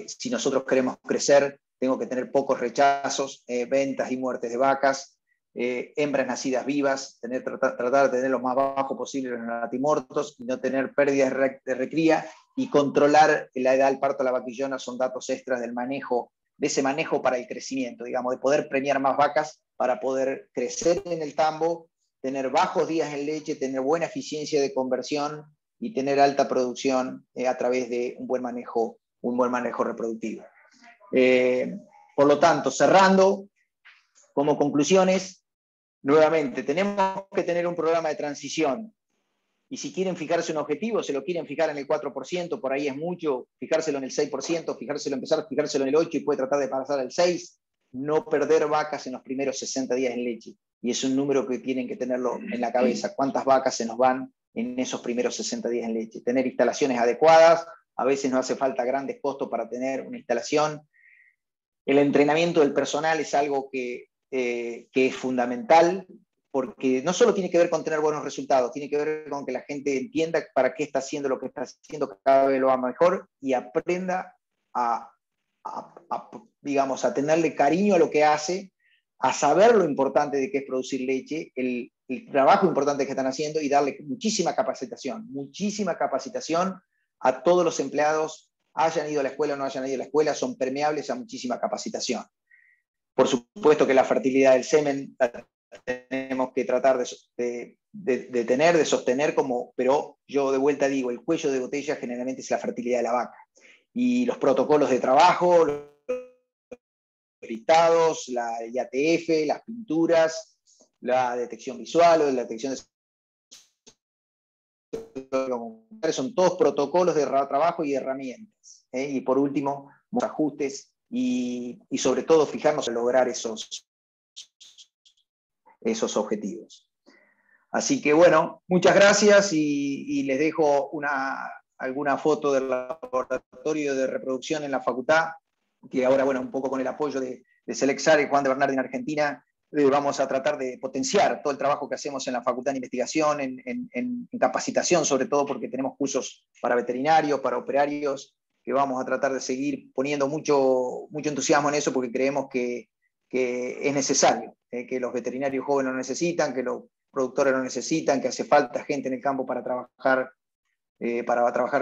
si nosotros queremos crecer, tengo que tener pocos rechazos, ventas y muertes de vacas, hembras nacidas vivas, tratar de tener lo más bajo posible los natimortos y no tener pérdidas de recría, y controlar la edad del parto de la vaquillona son datos extras del manejo, de ese manejo para el crecimiento, digamos, de poder preñar más vacas para poder crecer en el tambo, tener bajos días en leche, tener buena eficiencia de conversión y tener alta producción a través de un buen manejo reproductivo. Por lo tanto, cerrando, como conclusiones, nuevamente, tenemos que tener un programa de transición. Y si quieren fijarse un objetivo, se lo quieren fijar en el 4%, por ahí es mucho, fijárselo en el 6%, fijárselo en el 8% y puede tratar de pasar al 6%, no perder vacas en los primeros 60 días en leche. Y es un número que tienen que tenerlo en la cabeza, cuántas vacas se nos van en esos primeros 60 días en leche. Tener instalaciones adecuadas, a veces no hace falta grandes costos para tener una instalación. El entrenamiento del personal es algo que es fundamental, porque no solo tiene que ver con tener buenos resultados, tiene que ver con que la gente entienda para qué está haciendo lo que está haciendo, cada vez lo va mejor y aprenda digamos, a tenerle cariño a lo que hace, a saber lo importante de qué es producir leche, el trabajo importante que están haciendo y darle muchísima capacitación a todos los empleados, hayan ido a la escuela o no hayan ido a la escuela, son permeables a muchísima capacitación. Por supuesto que la fertilidad del semen la tenemos que tratar de sostener, pero yo de vuelta digo, el cuello de botella generalmente es la fertilidad de la vaca. Y los protocolos de trabajo, los listados, la IATF, las pinturas, la detección visual o la detección de... son todos protocolos de trabajo y herramientas. Y por último, ajustes y sobre todo fijarnos en lograr esos objetivos. Así que bueno, muchas gracias y les dejo alguna foto del laboratorio de reproducción en la facultad, que ahora, bueno, un poco con el apoyo de Selexar y Juan de Bernardi en Argentina, vamos a tratar de potenciar todo el trabajo que hacemos en la facultad de investigación, en capacitación, sobre todo porque tenemos cursos para veterinarios, para operarios, que vamos a tratar de seguir poniendo mucho entusiasmo en eso, porque creemos que es necesario, que los veterinarios jóvenes lo necesitan, que los productores lo necesitan, que hace falta gente en el campo para trabajar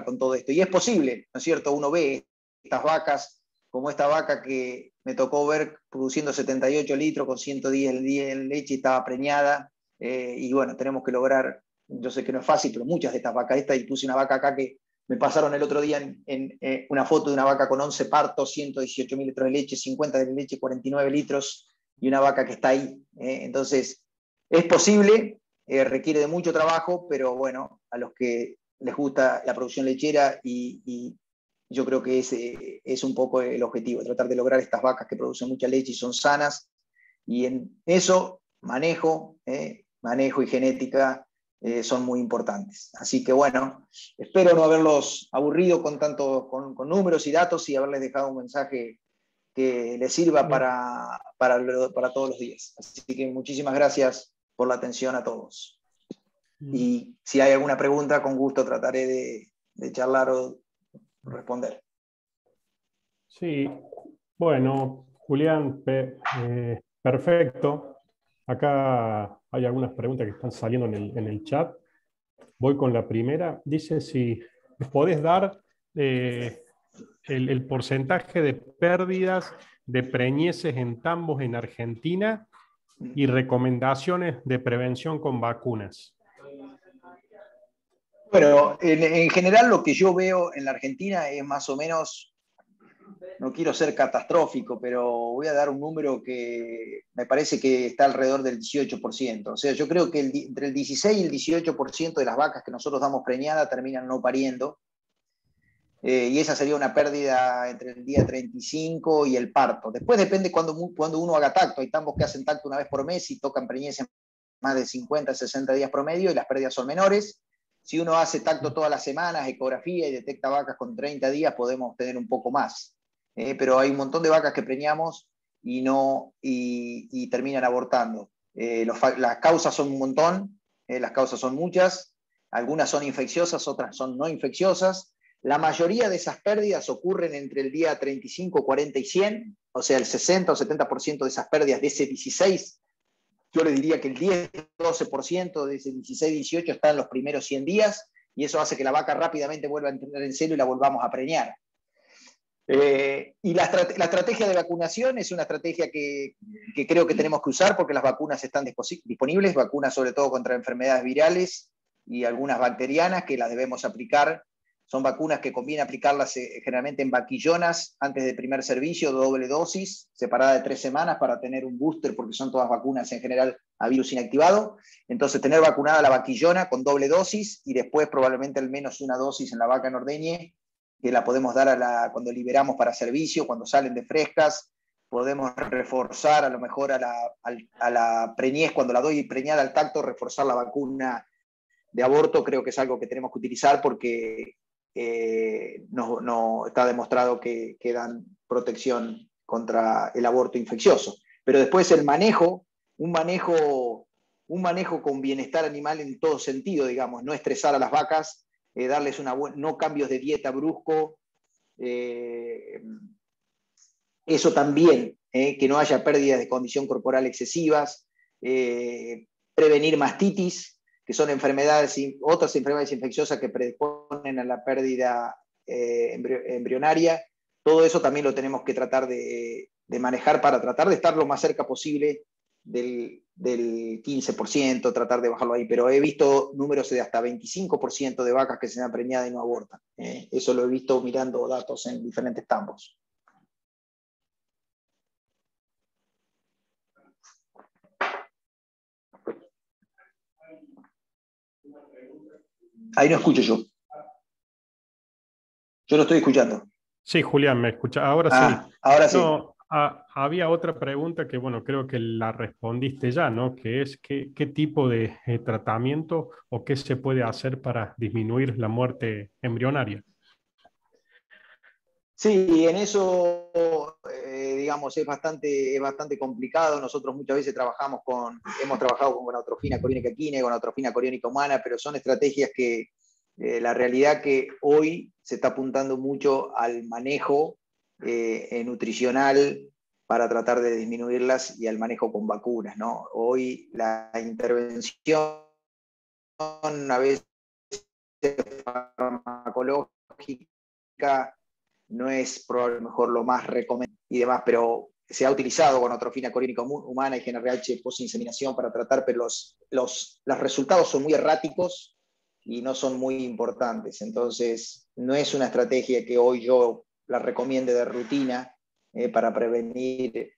con todo esto. Y es posible, ¿no es cierto? Uno ve estas vacas, como esta vaca que me tocó ver produciendo 78 litros con 110 días en leche y estaba preñada, y bueno, tenemos que lograr, yo sé que no es fácil, pero muchas de estas vacas, y puse una vaca acá que me pasaron el otro día en una foto de una vaca con 11 partos, 118.000 litros de leche, 50 de leche, 49 litros, y una vaca que está ahí. Entonces, es posible, requiere de mucho trabajo, pero bueno, a los que les gusta la producción lechera y yo creo que ese es un poco el objetivo, tratar de lograr estas vacas que producen mucha leche y son sanas, y en eso manejo y genética son muy importantes. Así que bueno, espero no haberlos aburrido con números y datos y haberles dejado un mensaje que les sirva para todos los días. Así que muchísimas gracias por la atención a todos. Y si hay alguna pregunta, con gusto trataré de charlar o responder. Sí, bueno, Julián, perfecto. Acá hay algunas preguntas que están saliendo en el chat. Voy con la primera. Dice si podés dar el porcentaje de pérdidas de preñeces en tambos en Argentina y recomendaciones de prevención con vacunas. Bueno, en general lo que yo veo en la Argentina es más o menos, no quiero ser catastrófico, pero voy a dar un número que me parece que está alrededor del 18%. O sea, yo creo que entre el 16 y el 18% de las vacas que nosotros damos preñada terminan no pariendo. Y esa sería una pérdida entre el día 35 y el parto. Después depende cuando uno haga tacto. Hay tambos que hacen tacto una vez por mes y tocan preñez en más de 50, 60 días promedio y las pérdidas son menores. Si uno hace tacto todas las semanas, ecografía y detecta vacas con 30 días, podemos tener un poco más. Pero hay un montón de vacas que preñamos y terminan abortando. Las causas son un montón, las causas son muchas. Algunas son infecciosas, otras son no infecciosas. La mayoría de esas pérdidas ocurren entre el día 35, 40 y 100, o sea, el 60 o 70% de esas pérdidas de ese 16, yo le diría que el 10, 12% de ese 16, 18 está en los primeros 100 días, y eso hace que la vaca rápidamente vuelva a entrar en celo y la volvamos a preñar. Y la estrategia de vacunación es una estrategia que creo que tenemos que usar porque las vacunas están disponibles, vacunas sobre todo contra enfermedades virales y algunas bacterianas que las debemos aplicar. Son vacunas que conviene aplicarlas generalmente en vaquillonas antes del primer servicio, doble dosis, separada de 3 semanas para tener un booster, porque son todas vacunas en general a virus inactivado. Entonces, tener vacunada la vaquillona con doble dosis y después probablemente al menos una dosis en la vaca en ordeñe, que la podemos dar cuando liberamos para servicio, cuando salen de frescas. Podemos reforzar a lo mejor a la preñez, cuando la doy preñada al tacto, reforzar la vacuna de aborto. Creo que es algo que tenemos que utilizar porque no está demostrado que dan protección contra el aborto infeccioso. Pero después el manejo, un manejo con bienestar animal en todo sentido, digamos, no estresar a las vacas, darles no cambios de dieta brusco, eso también, que no haya pérdidas de condición corporal excesivas, prevenir mastitis, que son otras enfermedades infecciosas que predisponen a la pérdida embrionaria. Todo eso también lo tenemos que tratar de manejar para tratar de estar lo más cerca posible del 15%, tratar de bajarlo ahí. Pero he visto números de hasta 25% de vacas que se dan preñadas y no abortan. Eso lo he visto mirando datos en diferentes tambos. Ahí no escucho yo. Yo lo estoy escuchando. Sí, Julián, ¿me escucha? Ahora sí. Ahora sí. No, había otra pregunta que, bueno, creo que la respondiste ya, ¿no? Que es qué tipo de tratamiento o qué se puede hacer para disminuir la muerte embrionaria. Sí, en eso, digamos, es bastante complicado. Nosotros muchas veces hemos trabajado con gonadotrofina coriónica equina y gonadotrofina coriónica humana, pero son estrategias que la realidad que hoy se está apuntando mucho al manejo nutricional para tratar de disminuirlas y al manejo con vacunas, ¿no? Hoy la intervención a veces farmacológica no es probablemente mejor lo más recomendable y demás, pero se ha utilizado gonadotrofina coriónica humana y GnRH post-inseminación para tratar, pero los resultados son muy erráticos y no son muy importantes. Entonces, no es una estrategia que hoy yo la recomiende de rutina para prevenir.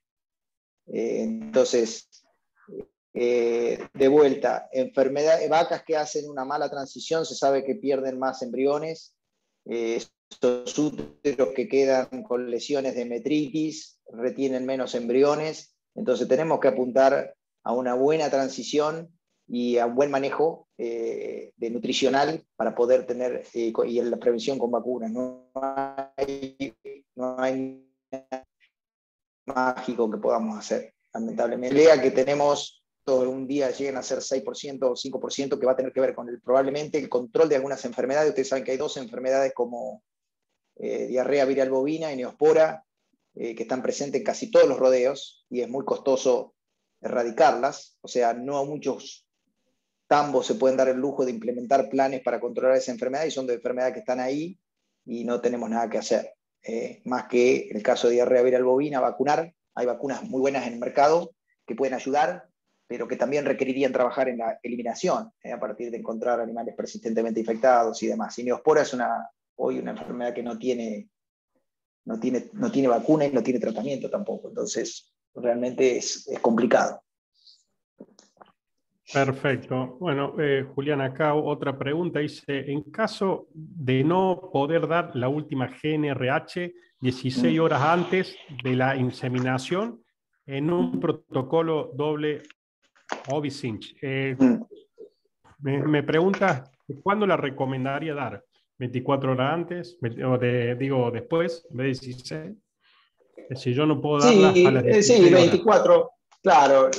Entonces, de vuelta, vacas que hacen una mala transición, se sabe que pierden más embriones. Estos úteros que quedan con lesiones de metritis retienen menos embriones. Entonces, tenemos que apuntar a una buena transición y a un buen manejo de nutricional para poder tener, y en la prevención con vacunas. No hay nada mágico que podamos hacer, lamentablemente. La idea que tenemos un día lleguen a ser 6% o 5%, que va a tener que ver con probablemente el control de algunas enfermedades. Ustedes saben que hay dos enfermedades como diarrea viral bovina y neospora, que están presentes en casi todos los rodeos, y es muy costoso erradicarlas. O sea, no muchos tambos se pueden dar el lujo de implementar planes para controlar esa enfermedad, y son de enfermedades que están ahí y no tenemos nada que hacer. Más que en el caso de diarrea viral bovina, vacunar. Hay vacunas muy buenas en el mercado que pueden ayudar, pero que también requerirían trabajar en la eliminación, a partir de encontrar animales persistentemente infectados y demás. Y neospora es hoy una enfermedad que no tiene vacuna y no tiene tratamiento tampoco. Entonces, realmente es complicado. Perfecto. Bueno, Julián, acá otra pregunta. Dice, en caso de no poder dar la última GnRH 16 horas antes de la inseminación en un protocolo doble Ovicinch, me pregunta, ¿cuándo la recomendaría dar? ¿24 horas antes? Digo, después, en vez de 16. Si yo no puedo darla a las 16 sí, horas. 24. Claro,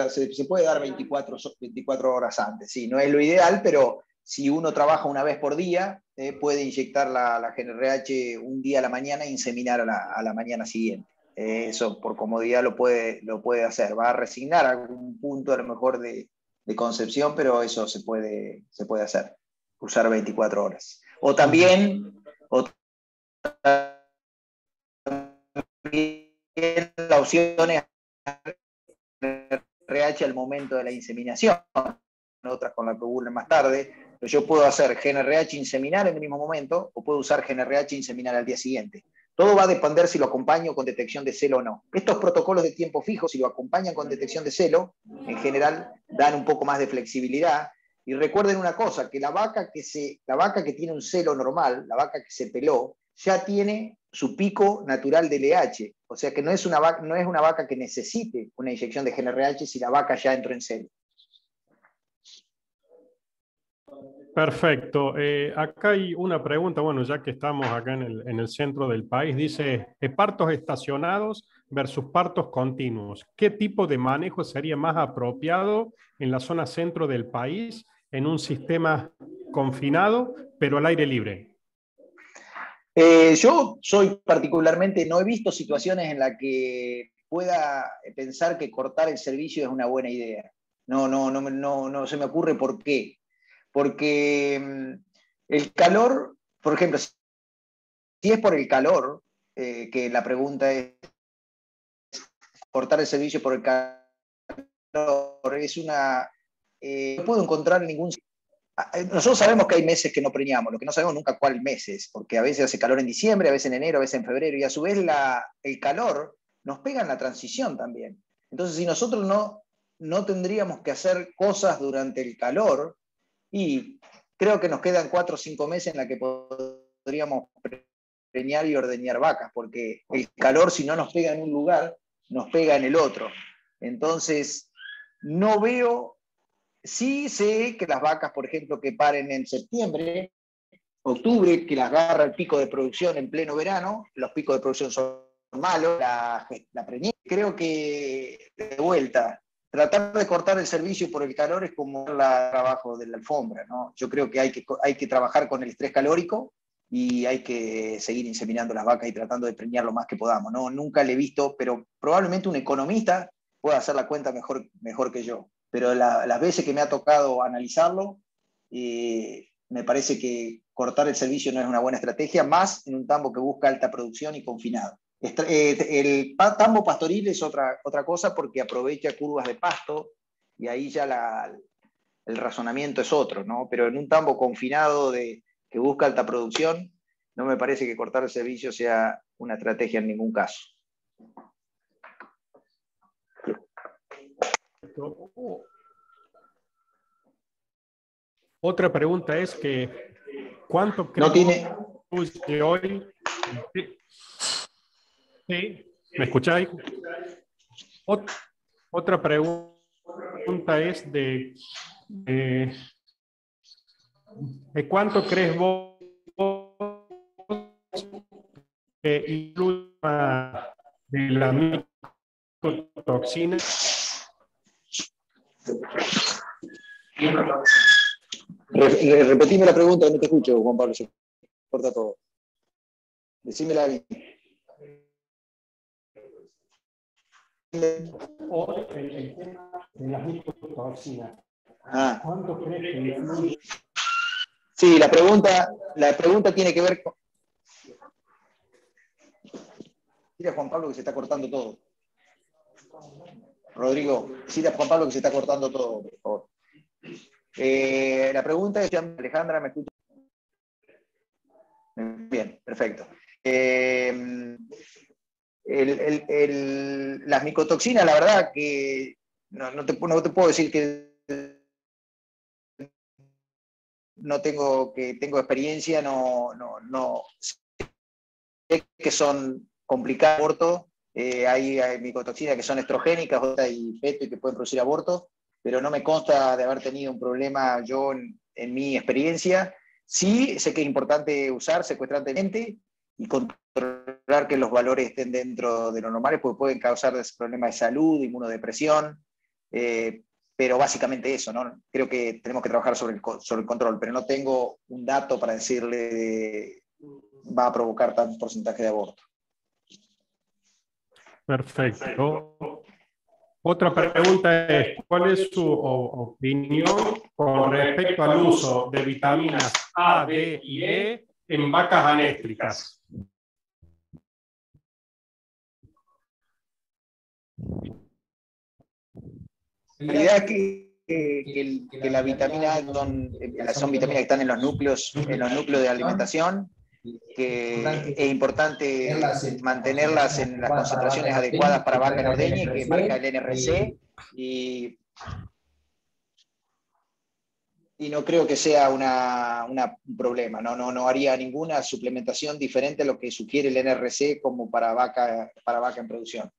se puede dar 24 horas antes. Sí, no es lo ideal, pero si uno trabaja una vez por día, puede inyectar la GnRH un día a la mañana e inseminar a la mañana siguiente. Eso por comodidad lo puede hacer. Va a resignar algún punto a lo mejor de concepción, pero eso se puede hacer. Usar 24 horas. O también la opción es GnRH al momento de la inseminación, otras con la que ocurren más tarde, pero yo puedo hacer GnRH inseminar en el mismo momento o puedo usar GnRH inseminar al día siguiente. Todo va a depender si lo acompaño con detección de celo o no. Estos protocolos de tiempo fijo, si lo acompañan con detección de celo, en general dan un poco más de flexibilidad. Y recuerden una cosa, que la vaca que tiene un celo normal, la vaca que se peló, ya tiene su pico natural de LH. O sea que no es una vaca que necesite una inyección de GnRH si la vaca ya entró en celo. Perfecto. Acá hay una pregunta, bueno, ya que estamos acá en el centro del país, dice, partos estacionados versus partos continuos. ¿Qué tipo de manejo sería más apropiado en la zona centro del país en un sistema confinado, pero al aire libre? Yo no he visto situaciones en las que pueda pensar que cortar el servicio es una buena idea. No se me ocurre por qué. Porque el calor, por ejemplo, si es por el calor, que la pregunta es cortar el servicio por el calor, no puedo encontrar ningún... Nosotros sabemos que hay meses que no preñamos, lo que no sabemos nunca cuál meses, porque a veces hace calor en diciembre, a veces en enero, a veces en febrero, y a su vez el calor nos pega en la transición también. Entonces, si nosotros no tendríamos que hacer cosas durante el calor, y creo que nos quedan 4 o 5 meses en la que podríamos preñar y ordeñar vacas, porque el calor, si no nos pega en un lugar, nos pega en el otro. Entonces, no veo... Sí sé que las vacas, por ejemplo, que paren en septiembre, octubre, que las agarra el pico de producción en pleno verano, los picos de producción son malos, la preñé. Creo que, de vuelta, tratar de cortar el servicio por el calor es como el trabajo de la alfombra, ¿no? Yo creo que hay que trabajar con el estrés calórico y hay que seguir inseminando las vacas y tratando de preñar lo más que podamos, ¿no? Nunca le he visto, pero probablemente un economista pueda hacer la cuenta mejor que yo. Pero las veces que me ha tocado analizarlo, me parece que cortar el servicio no es una buena estrategia, más en un tambo que busca alta producción y confinado. El tambo pastoril es otra cosa porque aprovecha curvas de pasto y ahí ya el razonamiento es otro, ¿no? Pero en un tambo confinado que busca alta producción, no me parece que cortar el servicio sea una estrategia en ningún caso. Otra pregunta es que ¿cuánto no tiene hoy? Sí, ¿me escucháis? Otra pregunta es de ¿cuánto crees vos que incluye de la micotoxina Repetime la pregunta, no te escucho, Juan Pablo, se corta todo. Decímela bien. Hoy el tema de las micotoxinas. Ah. ¿Cuánto crees que influye? Sí, la pregunta tiene que ver con... Mira, Juan Pablo, que se está cortando todo. Rodrigo, decile a Juan Pablo que se está cortando todo, por favor. La pregunta es, Alejandra, ¿me escucha? Bien, perfecto. Las micotoxinas, la verdad que no te puedo decir que tengo experiencia, no sé que son complicadas de aborto. Hay micotoxinas que son estrogénicas y feto y que pueden producir aborto, pero no me consta de haber tenido un problema yo en mi experiencia. Sí, sé que es importante usar secuestrantemente y controlar que los valores estén dentro de lo normales, porque pueden causar problemas de salud, inmunodepresión, pero básicamente eso, ¿no? Creo que tenemos que trabajar sobre el control, pero no tengo un dato para decirle va a provocar tanto porcentaje de aborto. Perfecto. Otra pregunta es, ¿cuál es su opinión con respecto al uso de vitaminas A, D y E en vacas anéstricas? La realidad es que la vitamina A son vitaminas que están en los núcleos de alimentación, que es importante mantenerlas en las concentraciones adecuadas para vaca en ordeña, que marca el NRC, y no creo que sea un problema. No haría ninguna suplementación diferente a lo que sugiere el NRC como para vaca en producción.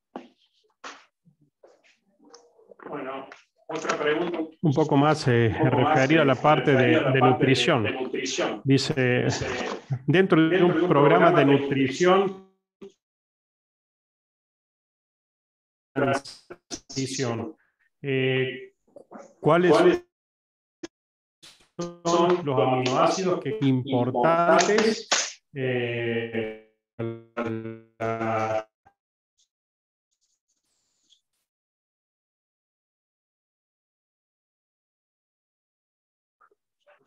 Bueno, otra pregunta un poco más referida a la parte de nutrición. Dice, dentro de un programa de nutrición, ¿cuáles son los aminoácidos que importantes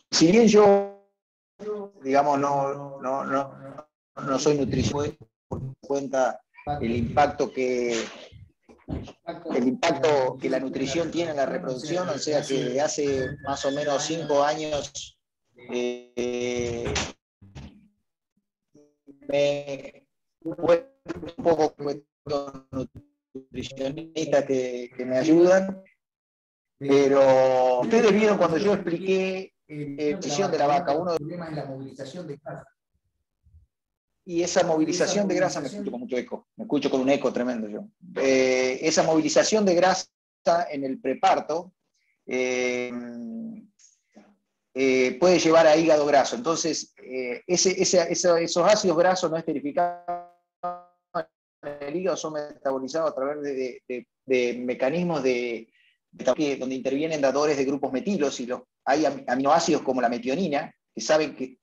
Si bien yo, digamos, no soy nutricionista, por cuenta el impacto que la nutrición tiene en la reproducción, o sea que hace más o menos 5 años me fue un poco nutricionistas que me ayudan, pero ustedes vieron cuando yo expliqué la nutrición de la vaca, uno de los problemas es la movilización de grasa. Y esa movilización de grasa, me escucho con mucho eco, me escucho con un eco tremendo yo. Esa movilización de grasa en el preparto puede llevar a hígado graso. Entonces, esos ácidos grasos no esterificados en el hígado son metabolizados a través de mecanismos donde intervienen dadores de grupos metilos, y hay aminoácidos como la metionina, que saben que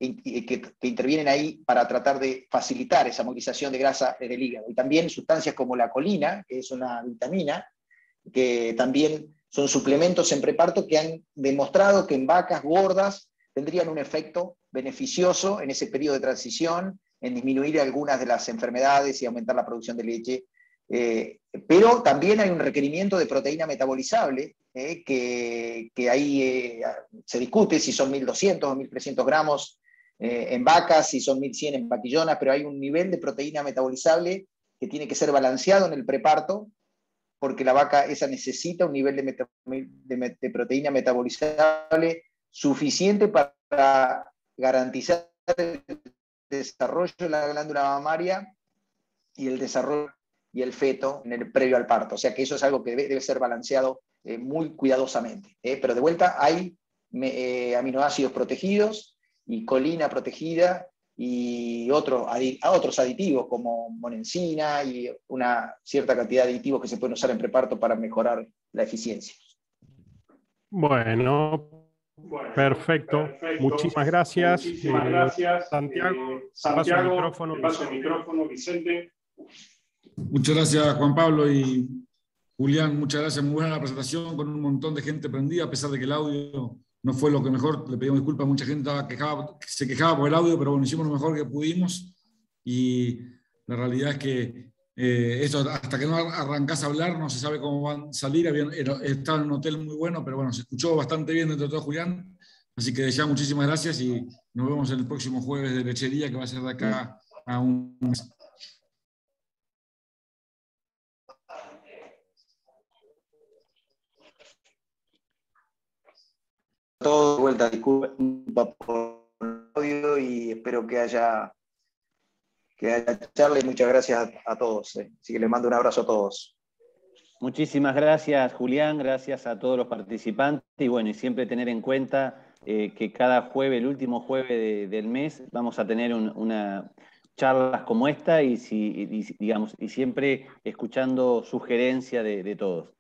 intervienen ahí para tratar de facilitar esa movilización de grasa en el hígado. Y también sustancias como la colina, que es una vitamina, que también son suplementos en preparto que han demostrado que en vacas gordas tendrían un efecto beneficioso en ese periodo de transición, en disminuir algunas de las enfermedades y aumentar la producción de leche. Pero también hay un requerimiento de proteína metabolizable, que ahí se discute si son 1.200 o 1.300 gramos en vacas, si son 1.100 en vaquillonas, pero hay un nivel de proteína metabolizable que tiene que ser balanceado en el preparto, porque la vaca esa necesita un nivel de proteína metabolizable suficiente para garantizar el desarrollo de la glándula mamaria y el desarrollo y el feto previo al parto. O sea que eso es algo que debe ser balanceado muy cuidadosamente. Pero de vuelta hay aminoácidos protegidos y colina protegida y otros aditivos como monensina y una cierta cantidad de aditivos que se pueden usar en preparto para mejorar la eficiencia. Bueno, Perfecto. Muchísimas gracias. Santiago, paso el micrófono, Vicente. Muchas gracias, Juan Pablo y Julián. Muchas gracias. Muy buena la presentación, con un montón de gente prendida, a pesar de que el audio no fue lo que mejor. Le pedimos disculpas, mucha gente se quejaba por el audio, pero bueno, hicimos lo mejor que pudimos. Y la realidad es que esto, hasta que no arrancás a hablar, no se sabe cómo van a salir. Estaba en un hotel muy bueno, pero bueno, se escuchó bastante bien dentro de todo, Julián. Así que ya muchísimas gracias y nos vemos el próximo jueves de Lechería, que va a ser de acá a un mes. Todo de vuelta, disculpa por el audio y espero que haya charla y muchas gracias a todos. Así que les mando un abrazo a todos. Muchísimas gracias, Julián, gracias a todos los participantes y bueno, y siempre tener en cuenta que cada jueves, el último jueves del mes, vamos a tener una charlas como esta y siempre escuchando sugerencias de todos.